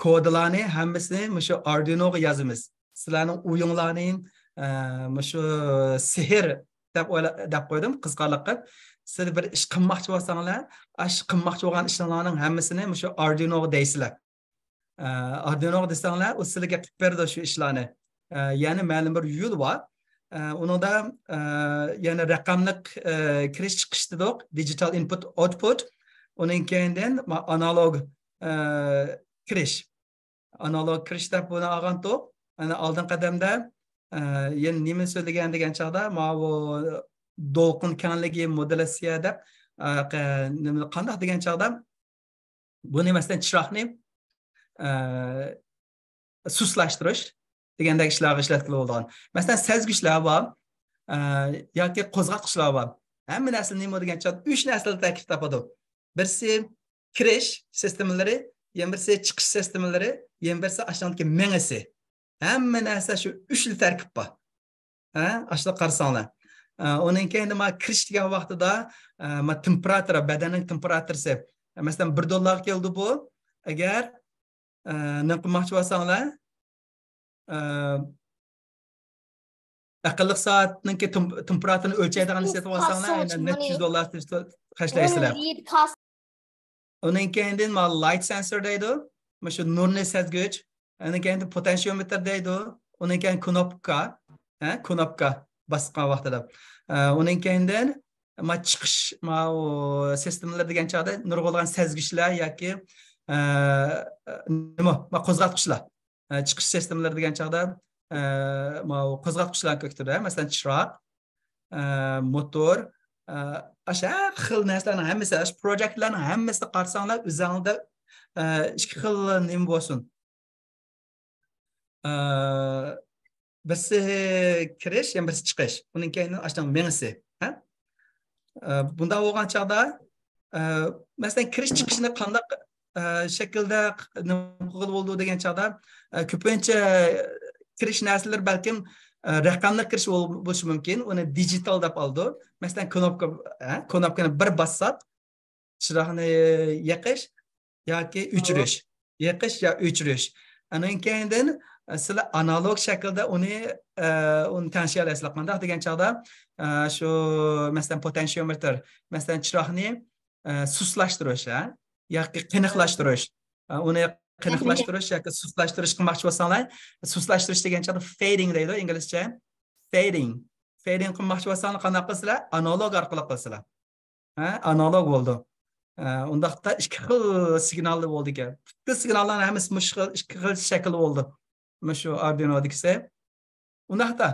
kodlarni hammasini shu Arduinoga yozamiz. Sizlarning o'yinlarni shu sehr deb qo'ydim, qiziqarli. Siz bir ish qilmoqchi bo'lsanglar, qilmoqchi bo'lgan ishlarning hammasini shu Arduinoga deysizlar. Arduinoga desanglar, u sizlarga qilib beradi shu ishlarni. Ya'ni ma'lum bir yo'l bor. Uningda yana raqamlik kirish chiqish dedik, digital input output. Uning keyindan analog kirish. Analog kirish deb buni olgan to'q. Ana oldin qadamda yana nima so'zlagan degan chog'da bu dolqin kanligi modulatsiya deb qanday degan chog'da bu nimasidan chiroqni suslashtirish degandagi ishlarga ishlatilib bo'lgan. Masalan, sezgichlar bor yoki qo'zg'atqichlar bor. Hamma narsa nima degan chog'da 3 narsadan tarkib topadi. Birisi kirish sistemlari, yana birisi chiqish sistemlari, yana birisi ashnodagi mengasi. Hamma narsa shu 3 xil tarkib bor. Ashla qarasanglar. Uning keyin nima kirish degan vaqtida temperatura, badanning temperaturasi. Masalan, $1 keldi bu. Agar nima qilmoqchi bo'lsanglar, aqlli soatning temperaturini o'lchaydigan setib olsanglar, $100 qashlaysizlar. Uning keyin light sensor deydi. Shu nurni sezgich. Uning keyin potentiometer deydi. Uning keyin knopka basgan vaqtida. Uning keyindan chiqish sistemlar degan chog'da nurg'ulg'an sezgichlar yoki nima qo'zg'atqichlar. Chiqish sistemlar degan chog'da qo'zg'atqichlar ko'ktiradi. Masalan, chiroq, motor, asha xil narsalarning hammasi, projektlarning hammasini qarsanglar, o'zingizda ikki xil nima bo'lsin. Birisi kirish, yana birisi chiqish. Uning keyin ashdan mengisi, bunda bo'lgan chog'da masalan kirish chiqishni qanday shaklda nima qilib bo'ldi degan chog'da ko'pincha kirish narsalar balkim raqamli kirish bo'lishi mumkin. Uni digital deb oldi. Masalan, knopkani bir bossak, chiroqni yoqish yoki o'chirish. Yoqish yo o'chirish. Uning keyindan sizlar analog shaklda uni tanishalasizlar. Qanday degan chog'da shu masalan potentiometer, masalan chiroqni suslashtirish yoki qiniqlashtirish. Uni qiniqlashtirish yoki suslashtirish qilmoqchi bo'lsanglar, suslashtirish degan chog'da fading deydi inglizcha. Fading qilmoqchi bo'lsanglar qanday qilsizlar? Analog orqali qilsizlar. Analog bo'ldi. Undaqda ikki xil signallar bo'ldi ekan. Bu signallarning hammasi ikki xil shaklda bo'ldi. Shu Arduino'dagisi. Undaqda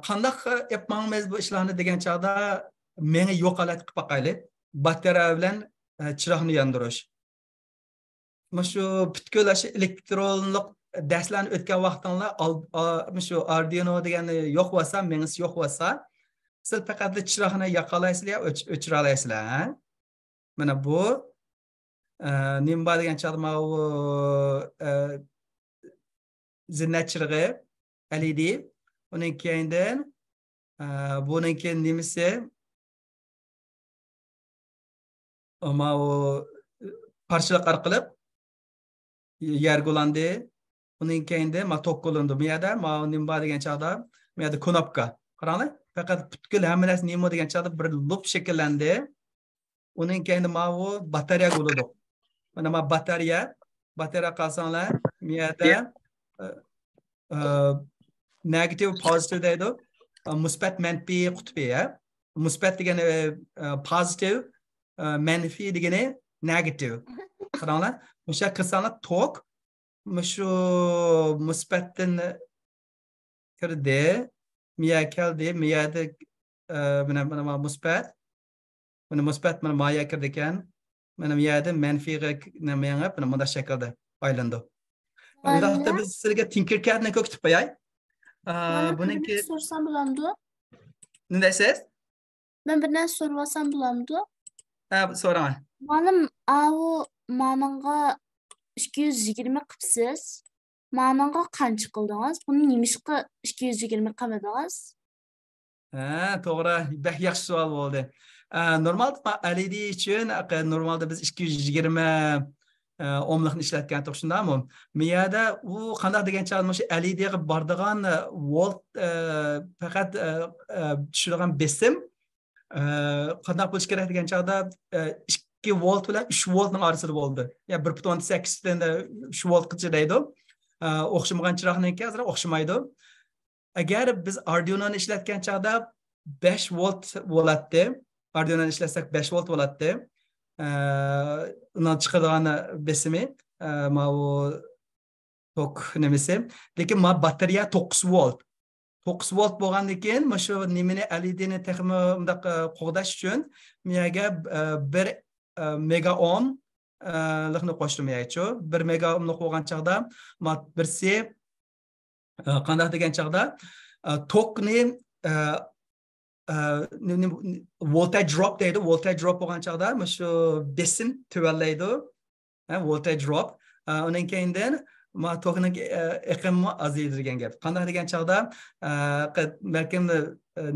qanday yapmoqmiz bu ishlarni degan chog'da meni yo'qolat qilib boqaylik. Batarya bilan chiroqni yondirish. Shu butkul elektronlik darslarni o'tgan vaqtinglar shu Arduino degani yo'q bo'lsa, mengisi yo'q bo'lsa, siz faqat chiroqni yoqalaysizlar, o'chira olasizlar. Mana bu nima degan chog'da u zinnat chirog'i LED. Uning keyindan buning keyin nimasi parchalar orqali yarg'ulandi. Uning keyindan tok qilindi. Bu yerda nima degan chog'da, bu yerda knopka. Qaranglar, faqat butkul hamma narsa nima degan chog'da bir loop shakllandi. Onun kendi mavu batarya buludu. Mana batarya qalsanglar, bu yerda negative positive deydi. Musbat manfiy qutbi ya. Musbat degani positive, manfiy degani negative. Qaranglar, o'sha qilsanglar tok shu musbatdan kirdi, miya keldi, miyada mana musbat, mana musbat mana maya kirdi ekan. Mana miyada manfiyga nima yangib, mana bunday shaklda aylandi. Bu vaqtda biz sizlarga Tinkercad'ni ko'rsatib qo'yay. Buniki so'rsam bo'lamdi? nima deysiz? Men bir narsa so'rasam bo'lamdi? Ha, so'rang. Ma'lum, u ma'nonga 220 qilibsiz. Ma'nonga qancha qildingiz? Buni nimishqa 220 qilmadingiz? Ha, to'g'ri. Yaxshi savol bo'ldi. Normalda LED uchun normalda biz 220 ohmlikni ishlatgan to'g'risindami? Miyada u qanday degan chog'da shu LED ga boradigan volt faqat tushirgan besim qanday bo'lish kerak degan chog'da 2 volt bilan 3 voltning orasida bo'ldi. Ya 1.8 dan 3 voltgacha deydi. O'xshamagan chiroqniki hozir o'xshamaydi. Agar biz Arduino'ni ishlatgan chog'da 5 volt bo'ladi. Arduino'ni ishlatsak 5 volt bo'ladi. Undan chiqadigan besimi ma u tok nimasi. Lekin ma batarya 9 volt. 9 volt bo'lgandan keyin mana shu nimani LEDni texmi undaq qo'g'dash uchun miyaga 1 mega ohm liqni qo'shdim yachu. 1 mega ohmni qo'ygan chog'da ma birsi qanday degan chog'da tokni voltage drop deydi. Voltage drop bo'lgan chog'da mana shu besim tuvallaydi. Voltage drop. Undan keyindan ma tokning iqimi azaydi degan gap. Qanday degan chog'da balkim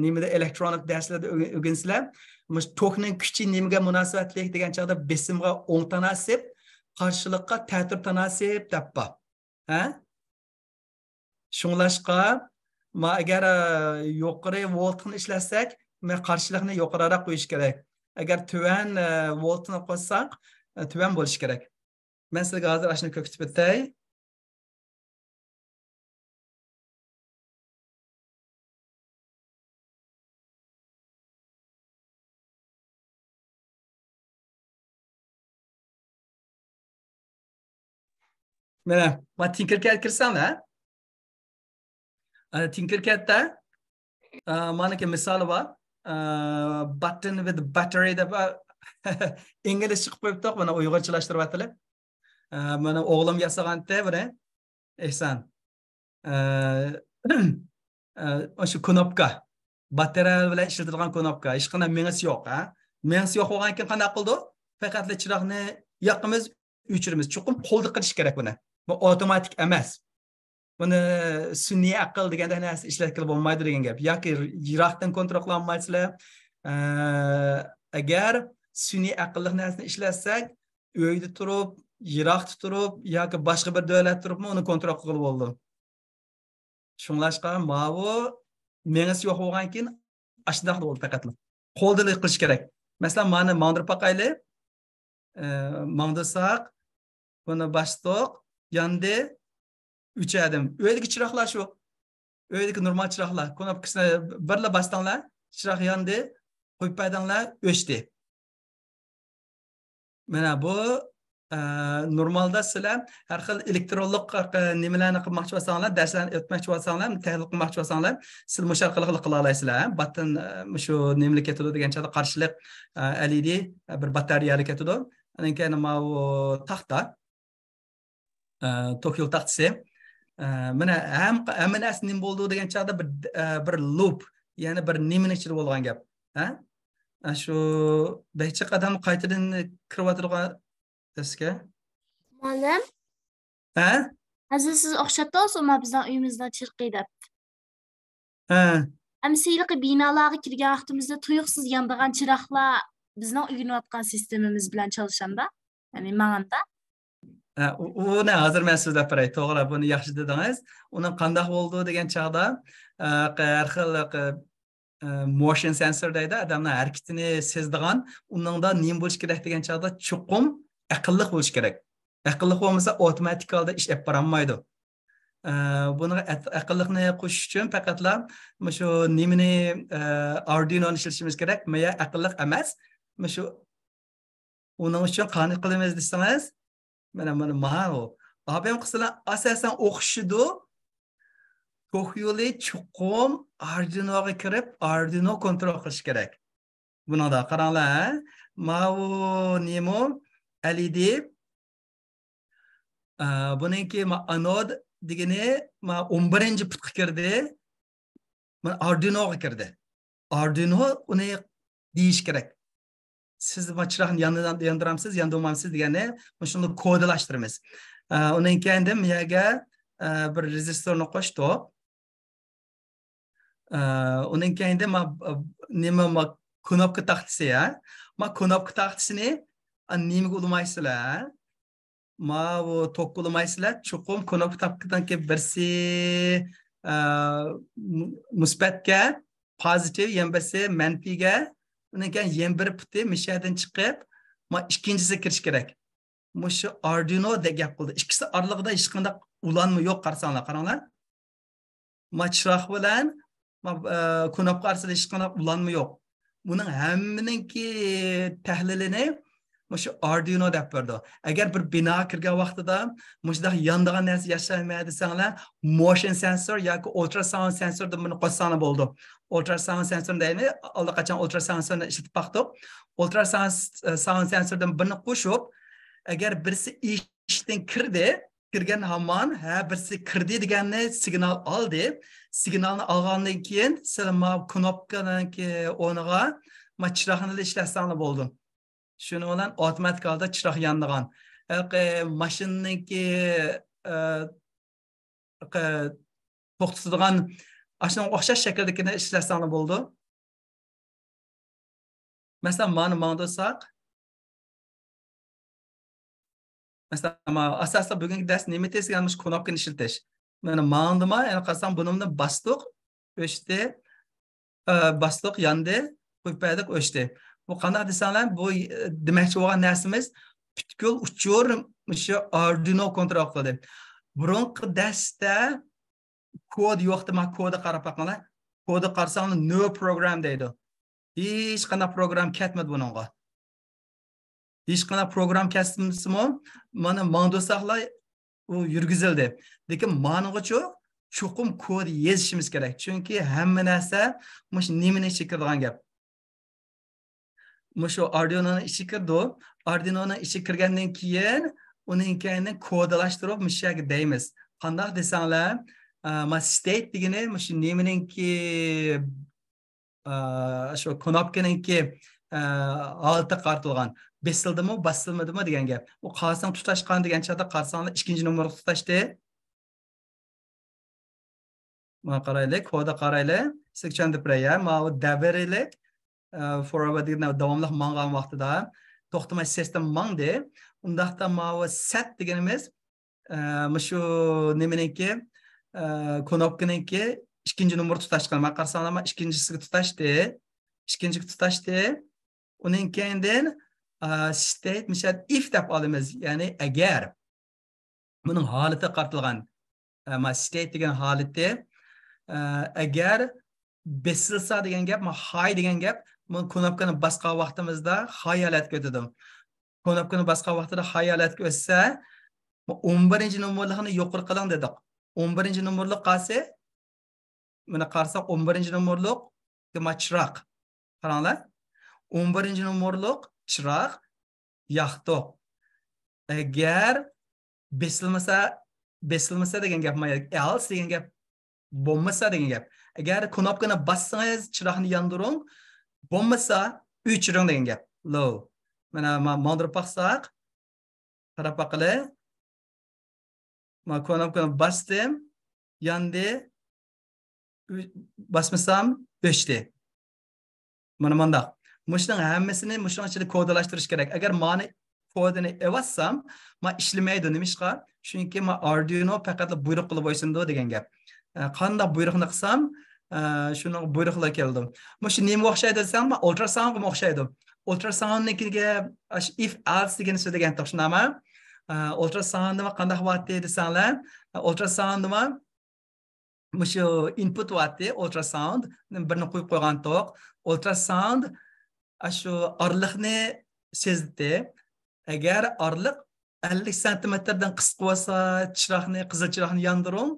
nimada elektronik darslarda o'rgansizlar, mana tokning kuchi nimaga munosabatli degan chog'da besimga o'ng tanasib, qarshilikqa ta'tir tanasib tappa. Shunglashqa ma agar yuqori voltni ishlatsak, men qarshilikni yuqoriroq qo'yish kerak. Agar tuvan voltni qo'ysak, tuvan bo'lish kerak. Men sizga hozir ashuni ko'rsatib o'tay. Mana, ma Tinkercad kirsam, Tinkercadda maniki misoli bor. Button with battery deb ingliz chiqib qo'yibdi, mana uyg'urchalashtiryaptilar. Mana o'g'lim yasaganda buni Ehson. O'sha knopka, batarya bilan ishlatilgan knopka, hech qanday mengisi yo'q, Mengisi yo'q bo'lgan keyin qanday qildi? Faqat chiroqni yoqimiz, o'chiramiz. Chuqur qo'lda qilish kerak buni. Bu avtomatik emas. Buni sun'iy aql deganda narsa ishlatib bo'lmaydi degan gap. Yoki yiroqdan kontrol qila olmaysizlar. Agar sun'iy aqlli narsani ishlatsak, uyda turib, yiroqda turib yoki boshqa bir davlatda turibmi, uni kontrol qilib bo'ldi. Shunlashqa mavu mengisi yo'q bo'lgan keyin ashundoq bo'ldi faqat. Qo'lda qilish kerak. Masalan, meni mandirib boqayli. Mandirsak, buni bashtoq, yanda 3 adım. Öydeki çıraklar şu. Öydeki normal çıraklar. Knopkasını birla bastanglar, çırak yandı, qo'yib paydanglar, o'chdi. Mana bu normalda sizlar har xil elektronlik nimalarni qilmoqchi bo'lsanglar, darslarni o'tmoqchi bo'lsanglar, tahlil qilmoqchi bo'lsanglar, siz mushar qila olasizlar. Button shu nimaga ketadi degancha qarshilik LED bir batareyali ketadi. Undan keyin mana bu taxta Tokyo taxtasi. Mana hamma narsa nim bo'ldi degan chog'da bir loop, ya'ni bir nimani ichida bo'lgan gap. Shu becha qadam qaytadan kirib o'tirgan desga. Ma'lum. Hozir siz o'xshatdingiz, bizning uyimizdan chirqiy deb. Amsiyliq binolarga kirgan vaqtimizda tuyuqsiz yondigan chiroqlar bizning uylanayotgan sistemamiz bilan çalışanda, ya'ni ma'noda. Uni hozir men so'zlab beray, to'g'ri, buni yaxshi dedingiz. Uni qanday bo'ldi degan chog'da har xil motion sensor deydi, adamlar harakatini sezdigan, uningda nima bo'lish kerak degan chog'da chuqum aqlli bo'lish kerak. Aqlli bo'lmasa avtomatik holda ish olib borolmaydi. Buni aqlliqni qo'shish uchun faqatla shu nimani Arduino ishlatishimiz kerak. Maya aqlliq emas. Shu uning uchun qanday qilamiz desangiz, mana o. Abim qilsalar asosan o'qishidi. To'xyuli chuqum Arduinoga kirib, Arduino kontrol qilish kerak. Buningda qaranglar, mana nima LED buningki anod degani 11-putga kirdi. Mana Arduinoga kirdi. Arduino uni deyish kerak. Siz chiroqni yondiramsiz, yondirmamsiz degani, shuni kodlashtiramiz. Uning keyin miyaga bir rezistorni qo'shdik. Uning keyin nima knopka taxtasi ya. Ma knopka taxtasini nimaga ulamaysizlar? Ma bu to'q ulamaysizlar. Chuqum knopka taxtadan kelib birsi musbatga, pozitiv, yanbasi manfiga, undan keyin yana bir puti mishadan chiqib, ma ikkinchisi kirish kerak. Shu Arduino deb gap qildi. Ikkisi oralig'ida hech qanday ulanma yo'q, qaranglar. Ma chiroq bilan knopka orasida hech qanday ulanma yo'q. Buning hammaninki tahlilini shu Arduino deb berdi. Agar bir bino kirgan vaqtida mushunday yondigan narsa yashamaydi desanglar, motion sensor yoki ultrasound sensor deb buni qo'shsanglar bo'ldi. Ultrasound sensor deymi? Allaqachon ultrasound sensorni ishlatib baqdik. Ultrasound sensordan birini qo'shib, agar birisi eshikdan kirgan hamon, birisi kirdi deganni signal oldi. Signalni olgandan keyin sizma knopkadanki o'rniga chiroqni ishlatsangiz bo'ldi. Shuni bilan avtomatik holda chiroq yondigan. Mashinaniki to'xtatadigan ashunga o'xshash shakldagini ishlatsangiz bo'ldi. Masalan, mana mandosaq. Masalan, asosda bugungi dars nima desganmiz, knopkani ishlatish. Mana mandima, yana qarasam bunimni basdiq, o'chdi. Basdiq yondi, qo'yib o'chdi. Bu qanday desanglar, bu demoqchi bo'lgan narsamiz butkul uchur shu Arduino kontrol qiladi. Burungi darsda kod yo'qdi, men kodni qarab baqinglar. Kodni qarasanglar no program deydi. Hech qanday program ketmadi buningga. Hech qanday program ketmasmi? Mana mandosaqlar u yurgizildi. Lekin meningcha chuqum kod yozishimiz kerak. Chunki hamma narsa mush nimani ichiga kiradigan gap. Mushu Arduino'ning ichiga kirdi. Arduino'ning ichiga kirgandan keyin uning keyin kodlashtirib mishaga deymiz. Qanday desanglar, ma state degani mush nimaninki shu knopkaninki olti qartilgan. Besildimi, bosilmadimi degan gap. U qarasang tutashgan degan chaqda qarasanglar ikkinchi nomer tutashdi. Ma qaraylik, kodga qaraylik. Section depreya, ma daverlik forever degan davomli mangan vaqtida to'xtamay sistem mangdi. Undaqda ma set deganimiz shu nimaninki knopkaninki ikkinchi nomer tutashgan. Ma qarasanglar, ma ikkinchisiga tutashdi. Uning keyindan state misal if deb olamiz, ya'ni agar buning holati qartilgan, ma state degan holati agar besilsa degan gap, ma high degan gap, men knopkani basgan vaqtimizda high holatga o'tadi. Knopkani basgan vaqtida high holatga o'tsa, 11-nomerlikni yuqori qiling dedik. 11-nomerlik qasi, mana qarsak 11-nomerlik chiroq. Qaranglar. 11-nomerlik chiroq yoqdi. Agar besilmasa degan gap, else degan gap, bo'lmasa degan gap. Agar knopkani bassangiz, chiroqni yondiring, bo'lmasa o'chiring degan gap. Low. Mana mondirib baqsaq, qarab baqili. Men knopkani bastım, yondi. Basmasam, o'chdi. Mana bundaq. Mushning hammasini mushning ichida kodlashtirish kerak. Agar meni kodini evassam, men ishlamaydi nimishqa? Chunki men Arduino faqat buyruq qilib qo'ysindu degan gap. Qanday buyruqni qilsam, shuni buyruqlar keldi. Mana shu nima o'xshaydi desangmi, ultrasoundga o'xshaydi. Ultrasoundnikiga if else degan so'z degan to'xshnama. Ultrasound nima qanday vaqtda desanglar, ultrasound nima shu input vaqti ultrasound birini qo'yib qo'ygan to'q. Ultrasound shu orliqni sezdi. Agar orliq 50 santimetrdan qisqa bo'lsa, qizil chiroqni yondiring,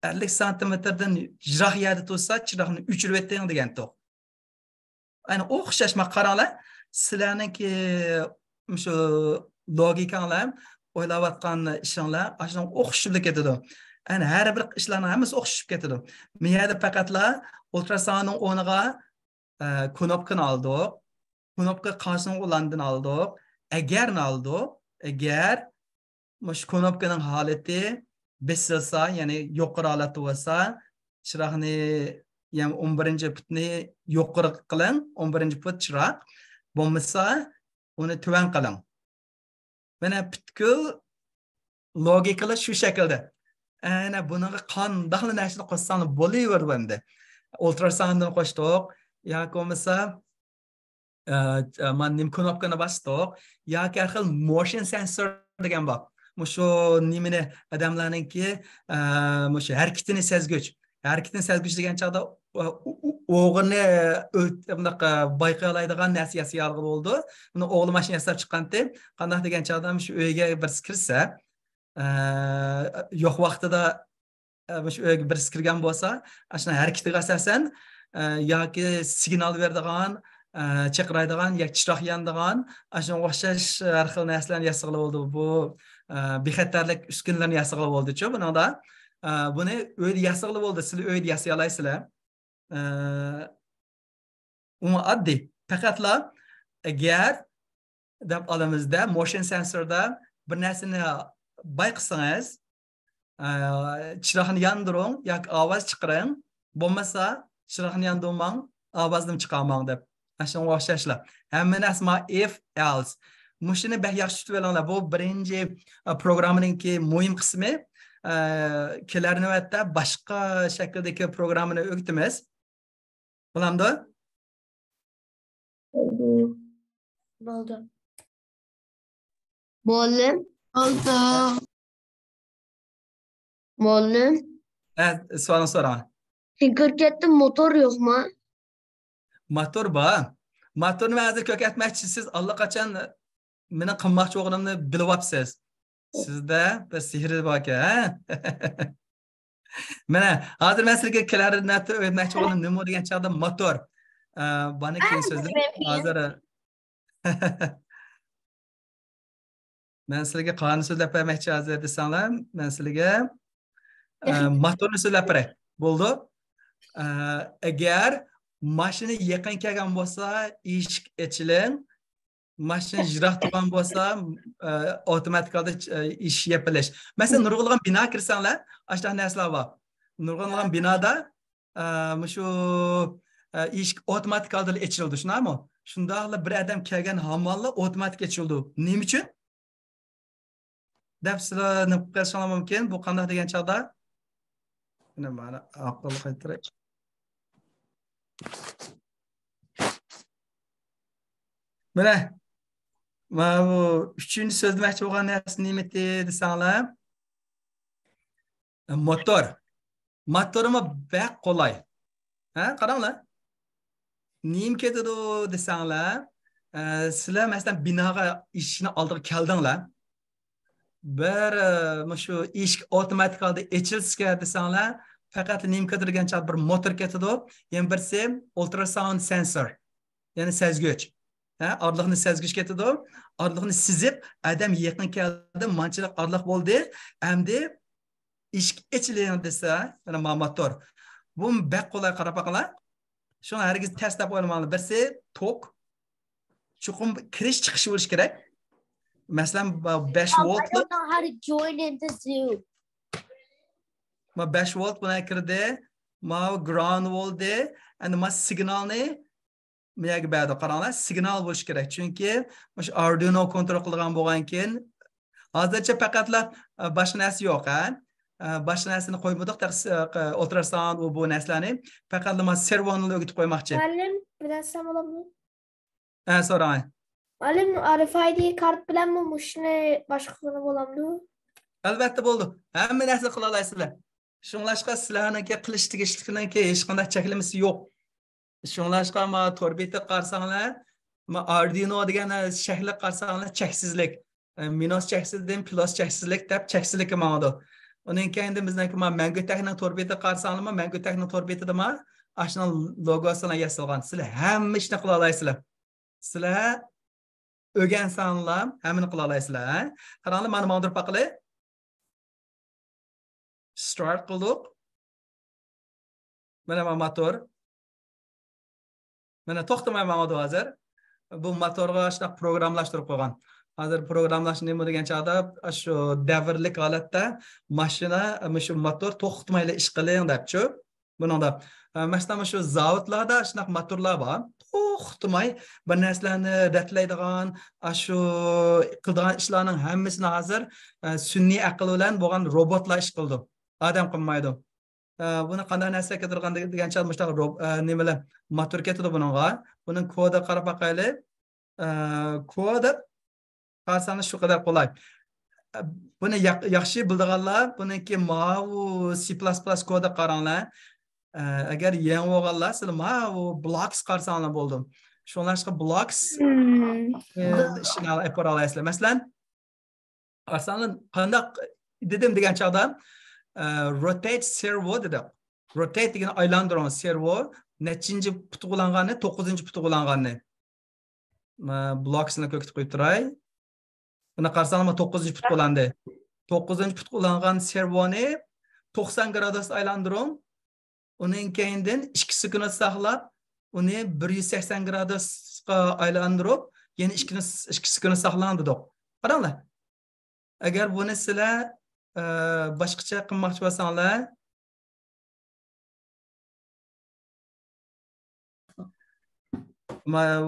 50 santimetrdan yiroq yerda tursa, chiroqni o'chirib eting degan to'q. Ayni o'xshash qaranglar, sizlarniki shu logikanglar, o'ylayotgan ishinglar ashunday o'xshashib ketadi. Ayni har bir ishlarning hammasi o'xshashib ketadi. Men yerda faqatla ultrasoundning o'rniga knopkani oldik. Knopka qarsini ulandan oldik. Agarni oldik, agar shu knopkaning holati besilsa, ya'ni yuqori holatda bo'lsa, chiroqni ya'ni 11-putni yuqori qiling, 11-put chiroq bo'lmasa, uni tuvan qiling. Mana butkul logikalar shu shaklda. Ana bunaqa qanday narsani qo'shsang bo'laveradi endi. Ultrasoundni qo'shdik, yoki bo'lmasa men knopkani bosdik, yoki har xil motion sensor degan bor. Shu nimani odamlarningki, shu harakatini sezgich. Harakatini sezgich degan chog'da o'g'irni bunaqa bayqay oladigan narsa yasalgan bo'ldi. Buni o'g'li mashina yasab chiqqanda, qanday degan chog'da shu uyga bir kirsa, yo'q vaqtida shu uyga bir kirgan bo'lsa, ashuna harakatiga asosan yoki signal beradigan, chaqiradigan, yoki chiroq yandigan, ashuna o'xshash har xil narsalarni yasalgan bo'ldi. Bu bexatarlik uskunlarni yasalgan bo'ldi-chu, buningda buni uyda yasalgan bo'ldi. Siz uyda yasay olasizlar. Oddiy. Faqatla agar deb olamizda motion sensorda bir narsani bayqasangiz, chiroqni yondiring yoki ovoz chiqaring, bo'lmasa chiroqni yondirmang, ovozni chiqarmang deb. Shunga o'xshashlar. Hamma narsa if else. Mushuni yaxshi tutib olinglar. Bu birinchi programmningki muhim qismi. Kelar navbatda boshqa shakldagi programmani o'qitamiz. Bo'lamdi? Bo'ldi. Muallim. Muallim. So'rang. Ko'katda motor yo'qmi? Motor bor. Motorni hozir ko'katmoqchi siz allaqachon meni qilmoqchi o'g'limni bilyapsiz. Sizda bir sehr bor ekan. Mana hozir men sizga klarinetni o'rgatmoqchi o'g'lim nima degan chog'da motor. Bani keyin so'zlar. Hozir men sizga qani so'zlab bermoqchi hozir desanglar, men sizga motorni so'zlab beray. Bo'ldi? Agar mashina yaqin kelgan bo'lsa, eshik ochiling. Mashina yiroq turgan bo'lsa, avtomatik holda ish yapilish. Masalan, nurg'unlagan bino kirsanglar, ashunday narsalar bor. Nurg'unlagan binoda shu eshik avtomatik holda ochildi, shundaymi? Shundaqla bir odam kelgan hammalla avtomatik ochildi. Nima uchun? Deb sizlarni qilishim mumkin. Bu qanday degan chog'da? Mana aql qaytaray. Mana bu uchinchi so'z demoqchi bo'lgan narsa nima desanglar? Motor. Motorimi baq qulay. Qaranglar. Nima ketadi desanglar, sizlar masalan binoga ishni oldiga keldinglar. Bir shu eshik avtomatik holda ochilsa desanglar, faqat nima ketirgancha bir motor ketadi, yana birsi ultrasound sensor. Ya'ni sezgich. Orliqni sezgich ketadi. Orliqni sizib, adam yaqin keldi, manchilik orliq bo'ldi. Endi eshik ochilgan desa, mana motor. Bu baq qulay qarab baqinglar. Shuni hargiz tashlab qo'ymayman. Birsi tok, chuqur kirish chiqish bo'lish kerak. Masalan 5 volt. I don't know how to join into Zoom. 5 volt buna kirdi. Ground bo'ldi. Endi signalni menga berdi. Qaranglar, signal bo'lish kerak. Chunki o'sha Arduino kontrol qilgan bo'lgan keyin hozircha faqatla boshqa narsa yo'q, boshqa narsani qo'ymadik, ultrasound u bu narsalarni faqat nima servonni o'gitib qo'ymoqchi. Muallim, bir narsa bo'ladimi? So'rang. Muallim, RFID kart bilanmi mushuni boshqa qilib bo'lamdi? Albatta bo'ldi. Hamma narsa qila olasizlar. Shunglashqa sizlarniki qilish tegishliklarga hech qanday cheklimasi yo'q. Shunglashqa ma torbita qarsanglar, ma Arduino degan shakli qarsanglar cheksizlik. Minus cheksizlik, plus cheksizlik deb cheksizlik ma'noda. Uning keyinda bizniki ma Mangotekning torbita qarsanglar, Mangotekning torbitida ma ashna logosini yasalgan. Sizlar hamma ishni qila olasizlar. Sizlar o'rgansanlar, hammani qila olasizlar. Qaranglar, mana ma'nodor paqili. Start qildik. Mana motor. Mana to'xtamay ma'noda hozir. Bu motorga shunaqa programlashtirib qo'ygan. Hozir programlash nima degan chog'da shu davrlik holatda mashina, shu motor to'xtamayli ish qiling debchi. Buningda masalan shu zavodlarda shunaqa motorlar bor. To'xtamay bir narsalarni ratlaydigan, shu qiladigan ishlarning hammasini hozir sun'iy aql bilan bo'lgan robotlar ish qildi. Adam qilmaydi. Buni qanday narsa keltirgan degancha mushtaqa nimalar motor ketadi buningga. Buning kodi qarab boqaylik. Kodi qarsani shu qadar qulay. Buni yaxshi bildiganlar, buniki mau C++ kodi qaranglar. Agar yangi o'g'anlar sizlar mau blocks qarsanglar bo'ldi. Shunlashqa blocks ishni olib olasizlar. Masalan, qarsanglar qanday dedim degan chog'da rotate servo dedi. Rotate degan aylantirgan servo nechinchi puti qo'llanganni, 9-puti qo'llanganni. Blocksni ko'kitib qo'yib turay. Buni qarasanglar 9-put qo'llandi. 9-put qo'llangan servoni 90 gradus aylantirib, uning keyindan 2 sekund saqlab, uni 180 gradusga aylantirib, yana 2 sekund saqlandi dedik. Qaranglar. Agar buni sizlar boshqacha qilmoqchi bo'lsanglar,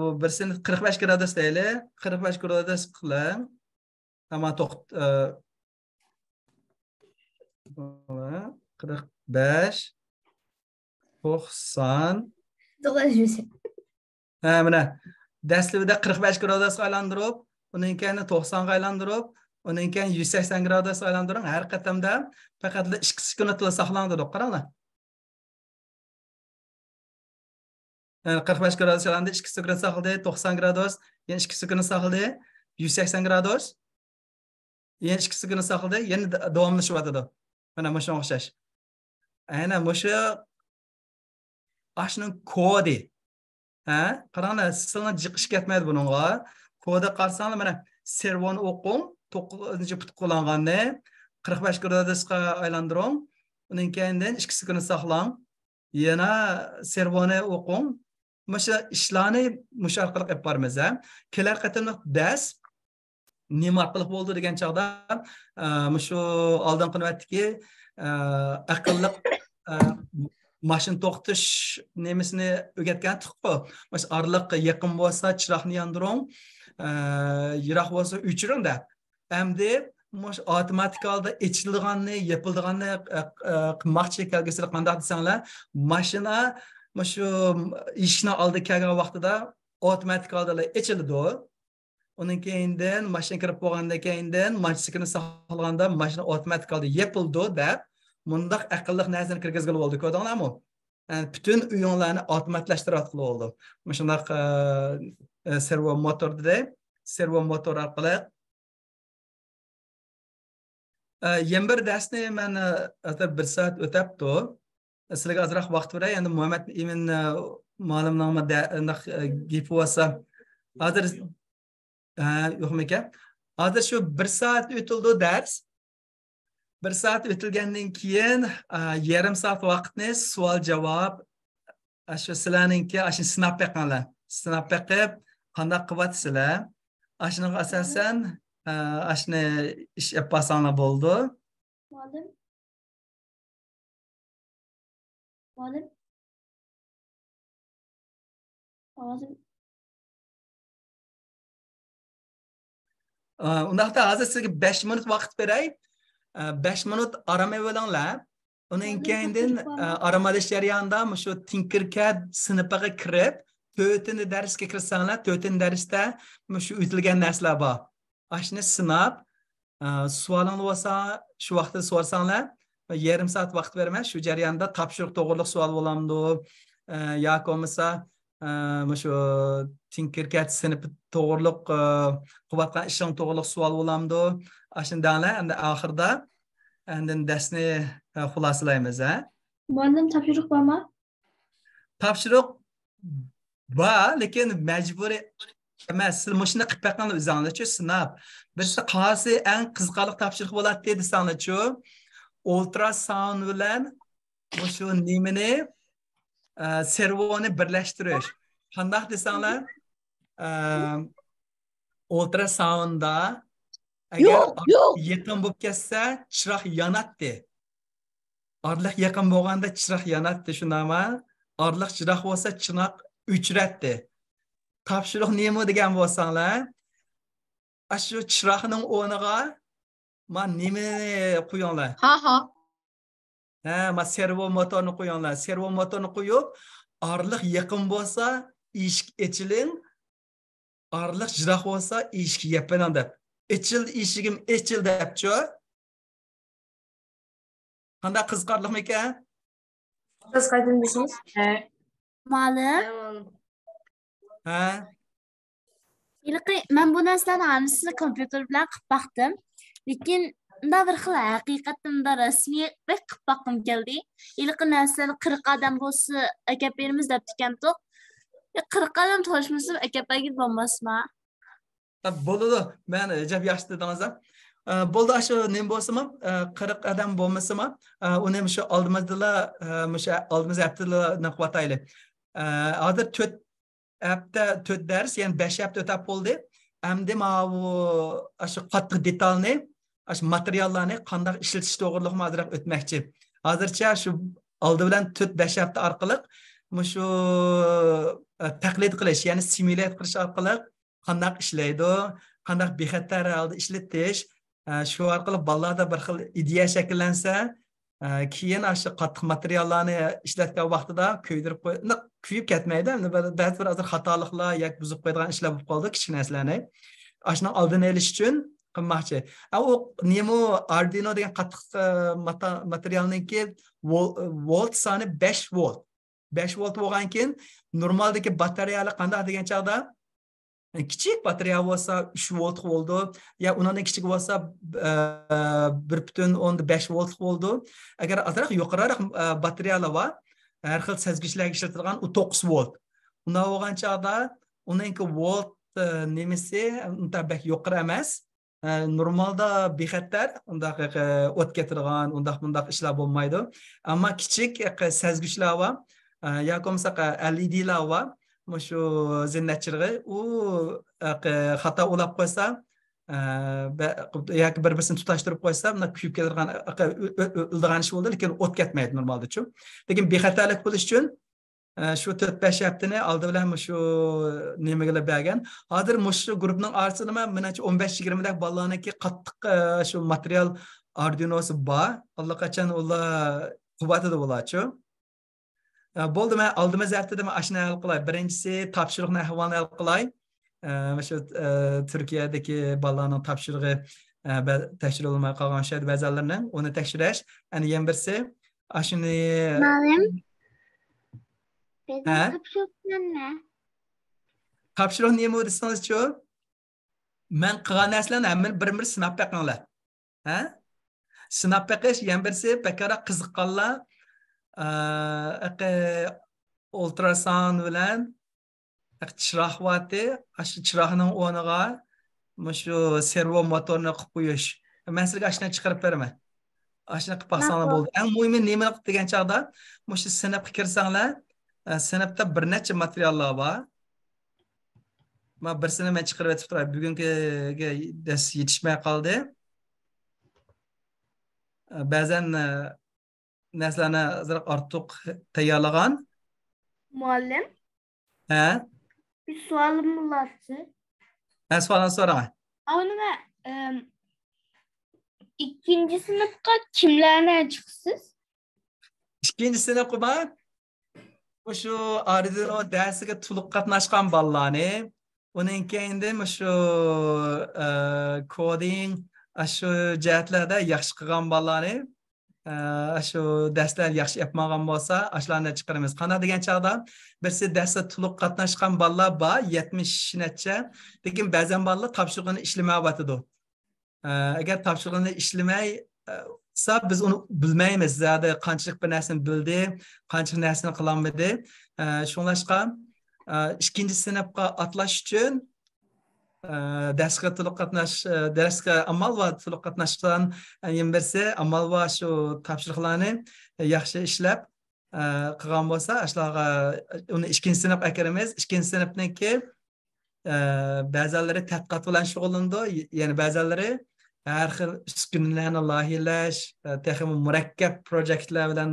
bu birsini 45 gradus deylik, 45 gradus qiling. Ama 45 90 mana dastlabida 45 gradusga aylantirib, undan keyin 90 ga aylantirib, undan keyin 180 gradusga aylantirib, har qatamda faqat 2 sekundda saqlanadi deb qaranglar. 45 gradus aylantirib, 2 sekund saqladi, 90 gradus, yana 2 sekund saqladi, 180 gradus, yana 2 sekund saqladi, yana davomlashyapti. Mana shunga o'xshash. Aynan o'sha ashning kodi. Qaranglar, sizlarga jiqish ketmaydi buningga. Kodi qarasanglar, mana servoni o'qing, 9-put qo'llanganni 45 gradusga aylantiring, undan keyin 2 sekund saqlang, yana servoni o'qing. Mana ishlarni mush orqali qilib boramiz. Kelar qatimliq dars nima qilib bo'ldi degan chog'da shu oldin qilyaptiki, aqlli mashina to'xtatish nemisini o'rgatgan tuqqo. Mas orliq yaqin bo'lsa chiroqni yondiring, yiroq bo'lsa o'chiring-da. Endi mush avtomatik holda ichilganni, yapilganni qilmoqchi kelgisilar qanday desanglar, mashina shu ishni oldi kelgan vaqtida avtomatik holda ichiladi. Undan keyindan mashina kirib bo'lgandan keyindan mashinani saqlaganda mashina avtomatik holda yapildi deb mundaq aqlli narsani kirgizgili bo'ldi, ko'rdinglarmi? Bütün uyonlarni avtomatlashtirib oldi. Shundaq servo motorda, servo motor orqali bir darsni men atar 1 soat o'tabdi. Sizlarga ozroq vaqt beray. Endi Muhammad Emin ma'lumotnomada gap bo'lsa, hozir yo'qmi-ekan? Hozir shu 1 soat o'tildi dars. 1 soat o'tilgandan keyin yarim soat vaqtni savol javob shu sizlarningki shu sinab beqqanlar. Sinab beqib qanday qilyapsizlar? Shuning asosan ashni ish yapasanglar bo'ldi. Muallim. Muallim. Muallim. Undaqda hozir sizga 5 minut vaqt beray. 5 minut arama bo'linglar. Undan keyin aramalash jarayonida shu Tinkercad sinfiga kirib, 4-chi darsga kirsanglar, 4-chi darsda shu o'tilgan narsalar bor. Ashni sinab, savolingiz bo'lsa, shu vaqtda so'rasanglar, yarim soat vaqt beraman. Shu jarayonda topshiriq to'g'riliq savol bo'lamdi, yoki bo'lmasa shu Tinkercad sinfi to'g'riliq qilayotgan ishing to'g'riliq savol bo'lamdi. Ashundanlar endi oxirida endi darsni xulosalaymiz. Muallim topshiriq bormi? Topshiriq bor, lekin majburiy emas. Siz mushuni qilib beqqanlar o'zingizcha sinab. Birisi qaysi eng qiziqarli topshiriq bo'ladi desanglar-chi, ultrasound bilan shu nimani servoni birlashtirish. Qanday desanglar, ultrasoundda agar yaqin bo'lib ketsa, chiroq yonadi. Orliq yaqin bo'lganda chiroq yonadi, shundaymi? Orliq chiroq bo'lsa, chiroq o'chiradi. Topshiriq nima degan bo'lsanglar, shu chiroqning o'rniga men nimani qo'yinglar? Ma servo motorni qo'yinglar. Servo motorni qo'yib, orliq yaqin bo'lsa, eshik echiling. Orliq chiroq bo'lsa, eshik yopiling deb. Eshigim echil debchi. Qanday qiziqarliqmi ekan? Siz qaydan bilasiz? Muallim. Men bu narsalarni hammasini kompyuter bilan qilib baqdim. Lekin unda bir xil haqiqatda rasmiy qilib baqim keldi. Ilqi narsalarni 40 odam bo'lsa, aka beramiz deb tikandik. 40 odam to'shmasa aka berib bo'lmasmi? Bo'ldi. Men jab yaxshi dedingiz. Bo'ldi, shu nima bo'lsa-mi, 40 odam bo'lmasa-mi, uni shu oldimizda, oldimiz haftalarni qilib hozir 4 hafta 4 dars, ya'ni 5 hafta o'tib bo'ldi. Endi shu qattiq detalni, shu materiallarni qanday ishlatish to'g'riliqni hozirroq o'tmoqchi. Hozircha shu oldi bilan 4-5 hafta orqali shu taqlid qilish, ya'ni simulyatsiya qilish orqali qanday ishlaydi, qanday bexatar holda ishlatish, shu orqali bolalarda bir xil ideya shakllansa, keyin shu qattiq materiallarni ishlatgan vaqtida kuyib ketmaydi. Ba'zi bir xatoliklar yoki buzib qo'yadigan ishlar bo'lib qoldi, kichik narsalarni. Ashuni oldini olish uchun qilmoqchi. U nima Arduino degan qattiq materialniki volt soni 5 volt. 5 volt bo'lgan keyin normaldagi batareyalar qanday degan chog'da kichik batareya bo'lsa 3 volt bo'ldi, ya undan kichik bo'lsa 1.5 volt bo'ldi. Agar azroq yuqoriroq batareyalar bor, har xil sezgichlarga ishlatilgan 9 volt. Undan bo'lgan chog'da uningki volt nimasi untabak yuqori emas. Normalda bexatar, undaq o't ketirgan, undaq ishlar bo'lmaydi. Ammo kichik sezgichlar bor, yoki bo'lmasa LEDlar bor. Shu zinnatchirg'i u xato ulab qo'ysa yoki bir-birini tutashtirib qo'ysa, buni kuyib keladigan o'ldigan ish bo'ldi, lekin o't ketmaydi normalda-chu. Lekin bexatarlik bo'lish uchun shu 4-5 haftani oldi bilan shu nimaga bergan. Hozir shu guruhning orasida menimcha 15-20 dak bolalarniki qattiq shu material Arduino'si bor. Allaqachon ular quvvatida bo'ladi-chu. Bo'ldi, men oldimiz haftada ashuni hal qilay. Birinchisi topshiriqni ahvolini hal qilay. Shu Turkiyadagi bolalarning topshirig'i tekshirilmay qolgan shart ba'zilarining uni tekshirish. Ana yana birisi ashuni Muallim. Topshiriqni topshiriq nima desangiz-chi? Men qilgan narsalarni hammani bir-bir sinab boqinglar. Sinab boqish yana birisi bakara qiziqqanlar ultrasound bilan chiroq vati, shu chiroqning o'rniga shu servo motorni qilib qo'yish. Men sizga ashuni chiqarib beraman. Ashuni qilib baqsanglar bo'ldi. Eng muhimi nima degan chog'da, shu sinfga kirsanglar, sinfda bir necha materiallar bor. Men birsini men chiqarib aytib turaman. Bugungiga dars yetishmay qoldi. Ba'zan narsalarni azroq ortiq tayyorlagan. Muallim. Bir sualim bo'lardi. Savolni so'raman. Nima ikkinchi sinfga kimlarni chiqsiz? İkinci sınıfıma şu Arduino dersiga to'liq qatnashgan bolalarni, uning keyin şu coding şu jihatlarda yaxshi qilgan bolalarni, şu darslar yaxshi yapmagan bo'lsa, ashlarni chiqaramiz. Qanday degan chaqda birisi darsda to'liq qatnashgan bolalar bor, 70 necha, lekin ba'zan bolalar topshiriqni ishlamayotadi. Agar topshiriqni ishlamay biz onu bilmaymiz. Zaten qanchalik bir narsani bildi, qanchalik narsani qilolmadi. Shunlashqa ikkinchi sinfga atlash uchun darsga to'liq qatnash, darsga amal va to'liq qatnashdan birisi amal va shu topshiriqlarni yaxshi ishlab qilgan bo'lsa, ashlarga uni ikkinchi sinf akiramiz. Ikkinchi sinfniki ba'zilari tadqiqot bilan shug'ullanadi, ya'ni ba'zilari har xil uskunalarni loyihalash, texnik murakkab proyektlar bilan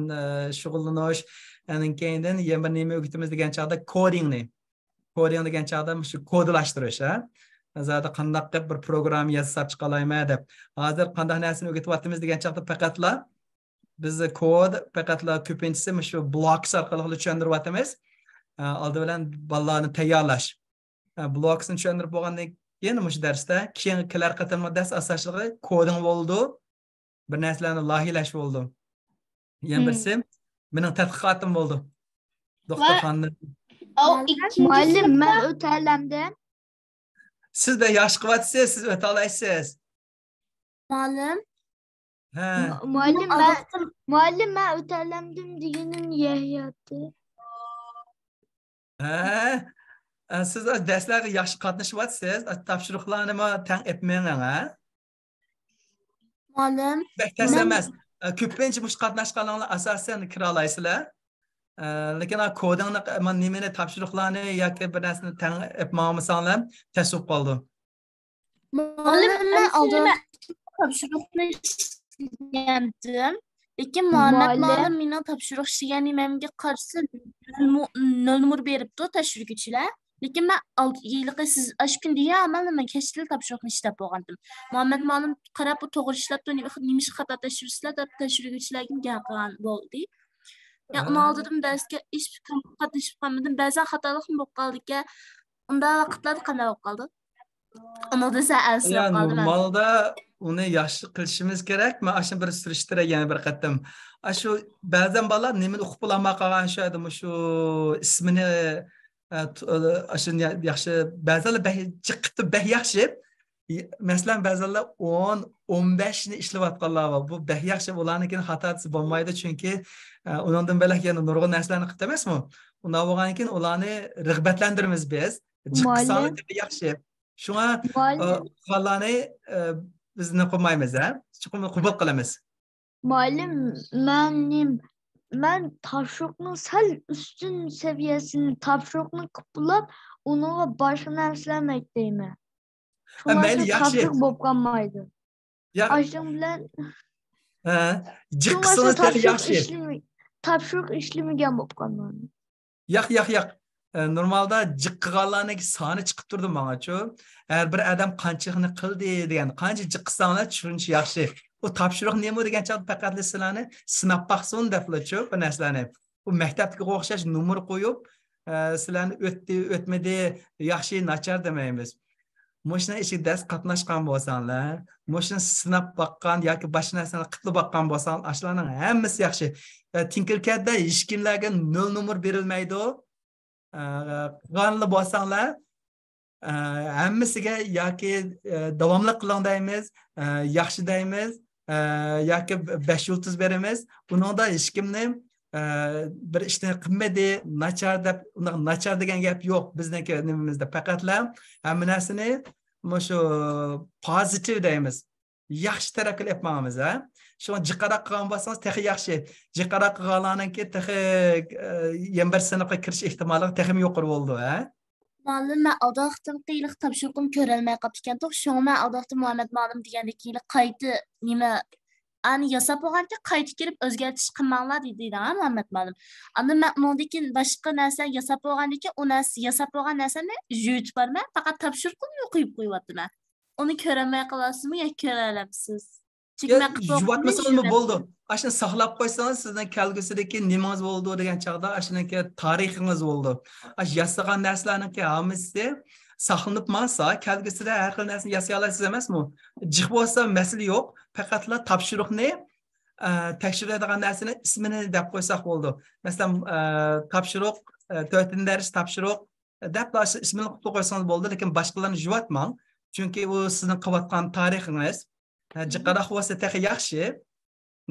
shug'ullanish, undan keyin yana nima o'qitamiz degan chaqda coding degan chaqda shu kodlashtirish, zaten qanday bir program yozib chiqa olayman deb. Hozir qanday narsani o'rgatyapmiz degan chaqda faqatla biz kod faqatla ko'pinchisi shu blocks orqali tushuntiryapmiz. Oldi bilan bolalarni tayyorlash. Blocksni tushuntirib bo'lgandan keyin shu darsda keyin kelar qatorma dars asoslig'i koding bo'ldi. Bir narsalarni loyihalash bo'ldi. Yana birisi mening tadqiqotim bo'ldi. Doktorxonada. Muallim, ben o'talamdim. Siz de yosh qilyapsiz, siz o'ta olasiz. Muallim, Ha. Muallim, ben o'talamdim deganim yeyapti. Ha. Siz darslarga yaxshi qatnashyapsiz, topshiriqlarni tang etmayman, ha? muallim. Bektas emas. Ko'pincha mush qatnashganlarni asosan kira olasizlar. Lekin kodingni men nimani topshiriqlarni yoki bir narsani tang etmamasanglar tasavvur qoldi. Muallim, men oldin topshiriqni ishlagandim. Lekin muallim meni topshiriq ishlaganimga qarshi 0 numar beribdi tashkilotchilar. Lekin men yilqi siz ash kun deya men kechtil topshiriqni ishlab bo'lgandim. Muallim qarab bu to'g'ri ishlabdi, nima xato tashkilotchilar deb tashkilotchilarga gapirgan bo'ldi. Ya uni oldim darsga ish qatnashib qolmadim. Ba'zan xatoliklar bo'lib qoldi-ki, unda vaqtlar qanday bo'lib qoldi? Uni desa asrab qoldim. Normalda uni yaxshi qilishimiz kerak. Men ashun bir surishtiray yana bir qatam. Shu ba'zan bolalar nimani o'qib bo'lmay qolgan shu adam shu ismini ashun yaxshi ba'zanlar jiqitib yaxshi. Masalan ba'zanlar 10-15 ni ishlayotganlar va bu yaxshi ularnikin xatosi bo'lmaydi chunki undan belak yana nurg'un narsalarni qilib emasmi? Undan bo'lgandan keyin ularni rag'batlantiramiz biz. Jiqsani yaxshi. Shunga xalani bizni qo'ymaymiz, ha? Chuqur qabul qilamiz. Muallim, men topshiriqning sal ustun saviyasini topshiriqni qilib, unga boshqa narsalarni aytayman. Mayli, yaxshi. Topshiriq bo'lib qolmaydi. Ashing bilan jiqsini yaxshi. Topshiriq ishlamagan bo'lib qolmaydi. Yo'q. Normalda jiqqanlarning soni chiqib turdi menga-chu. Har bir odam qanchani qildi degan, qancha jiqqanlar tushunish yaxshi. Bu topshiriq nima degan chaqda faqat sizlarni sinab baqsin deblar-chu bu narsalarni. Bu maktabga o'xshash nomer qo'yib, sizlarni o'tdi, o'tmadi, yaxshi, nachar demaymiz. Moshina ichida dars qatnashgan bo'lsanglar, moshina sinab baqqan yoki boshqa narsani qilib baqqan bo'lsanglar, ashlarning hammasi yaxshi. Tinkercadda hech kimlarga 0 nomer berilmaydi. Qanli bo'lsanglar, hammasiga yoki davomli qiling deymiz, yaxshi deymiz, yoki 5 yulduz beramiz. Buningda hech kimni bir ishni qilmadi, nachar deb, nachar degan gap yo'q bizniki nimamizda. Faqatlar hamma narsani shu pozitiv deymiz. Yaxshi taraf qilyapmiz, ha? Shuni jiqaroq qilgan bo'lsangiz, texi yaxshi. Jiqaroq qilganlarningki texi bir sinfga kirish ehtimoli texim yuqori bo'ldi, ha? Muallim, men oldin qiyliq topshiriqni ko'rolmay qolib ekan-ku. Shunga men oldin Muhammad muallim degandek keyin qayta nima ani yasab bo'lgancha qayta kelib o'zgartish qilmanglar deydi, ha Muhammad muallim. Endi men undan boshqa narsa yasab bo'lgandan keyin u narsa yasab bo'lgan narsani yutib bormay, faqat topshiriqni o'qib qo'yyapman. Uni ko'rolmay qolasizmi yoki ko'ra olamsiz? Çünkü ben kısa Juvatmasanız mı bo'ldi? Aşını saqlab qo'ysangiz sizning kelgusidagi nimangiz bo'ldi degan chaqda ashuniki tarixingiz bo'ldi. Ash yasagan narsalarningki hammasi saqlanib masa, kelgusida har xil narsani yasay olasiz emasmi? Jiq bo'lsa masala yo'q. Faqatla topshiriqni tekshiradigan narsani ismini deb qo'ysak bo'ldi. Masalan, topshiriq 4-dars topshiriq deb ismini qo'ysangiz bo'ldi, lekin boshqalarni juvatmang. Chunki u sizning qilayotgan tarixingiz jiqaroq bo'lsa texi yaxshi.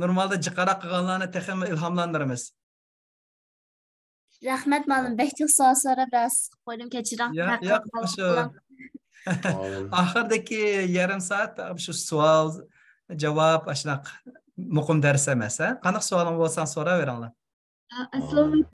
Normalde jiqaroq qilganlarni texi ilhomlantiramiz. Rahmat ma'lum. Bekçik so'z so'rab biraz qo'ydim kechiring. Yo'q, shu oxirdagi yarim soat shu savol javob shunaqa muqim dars emas. Qanaqa savoling bo'lsa so'raveringlar. Assalomu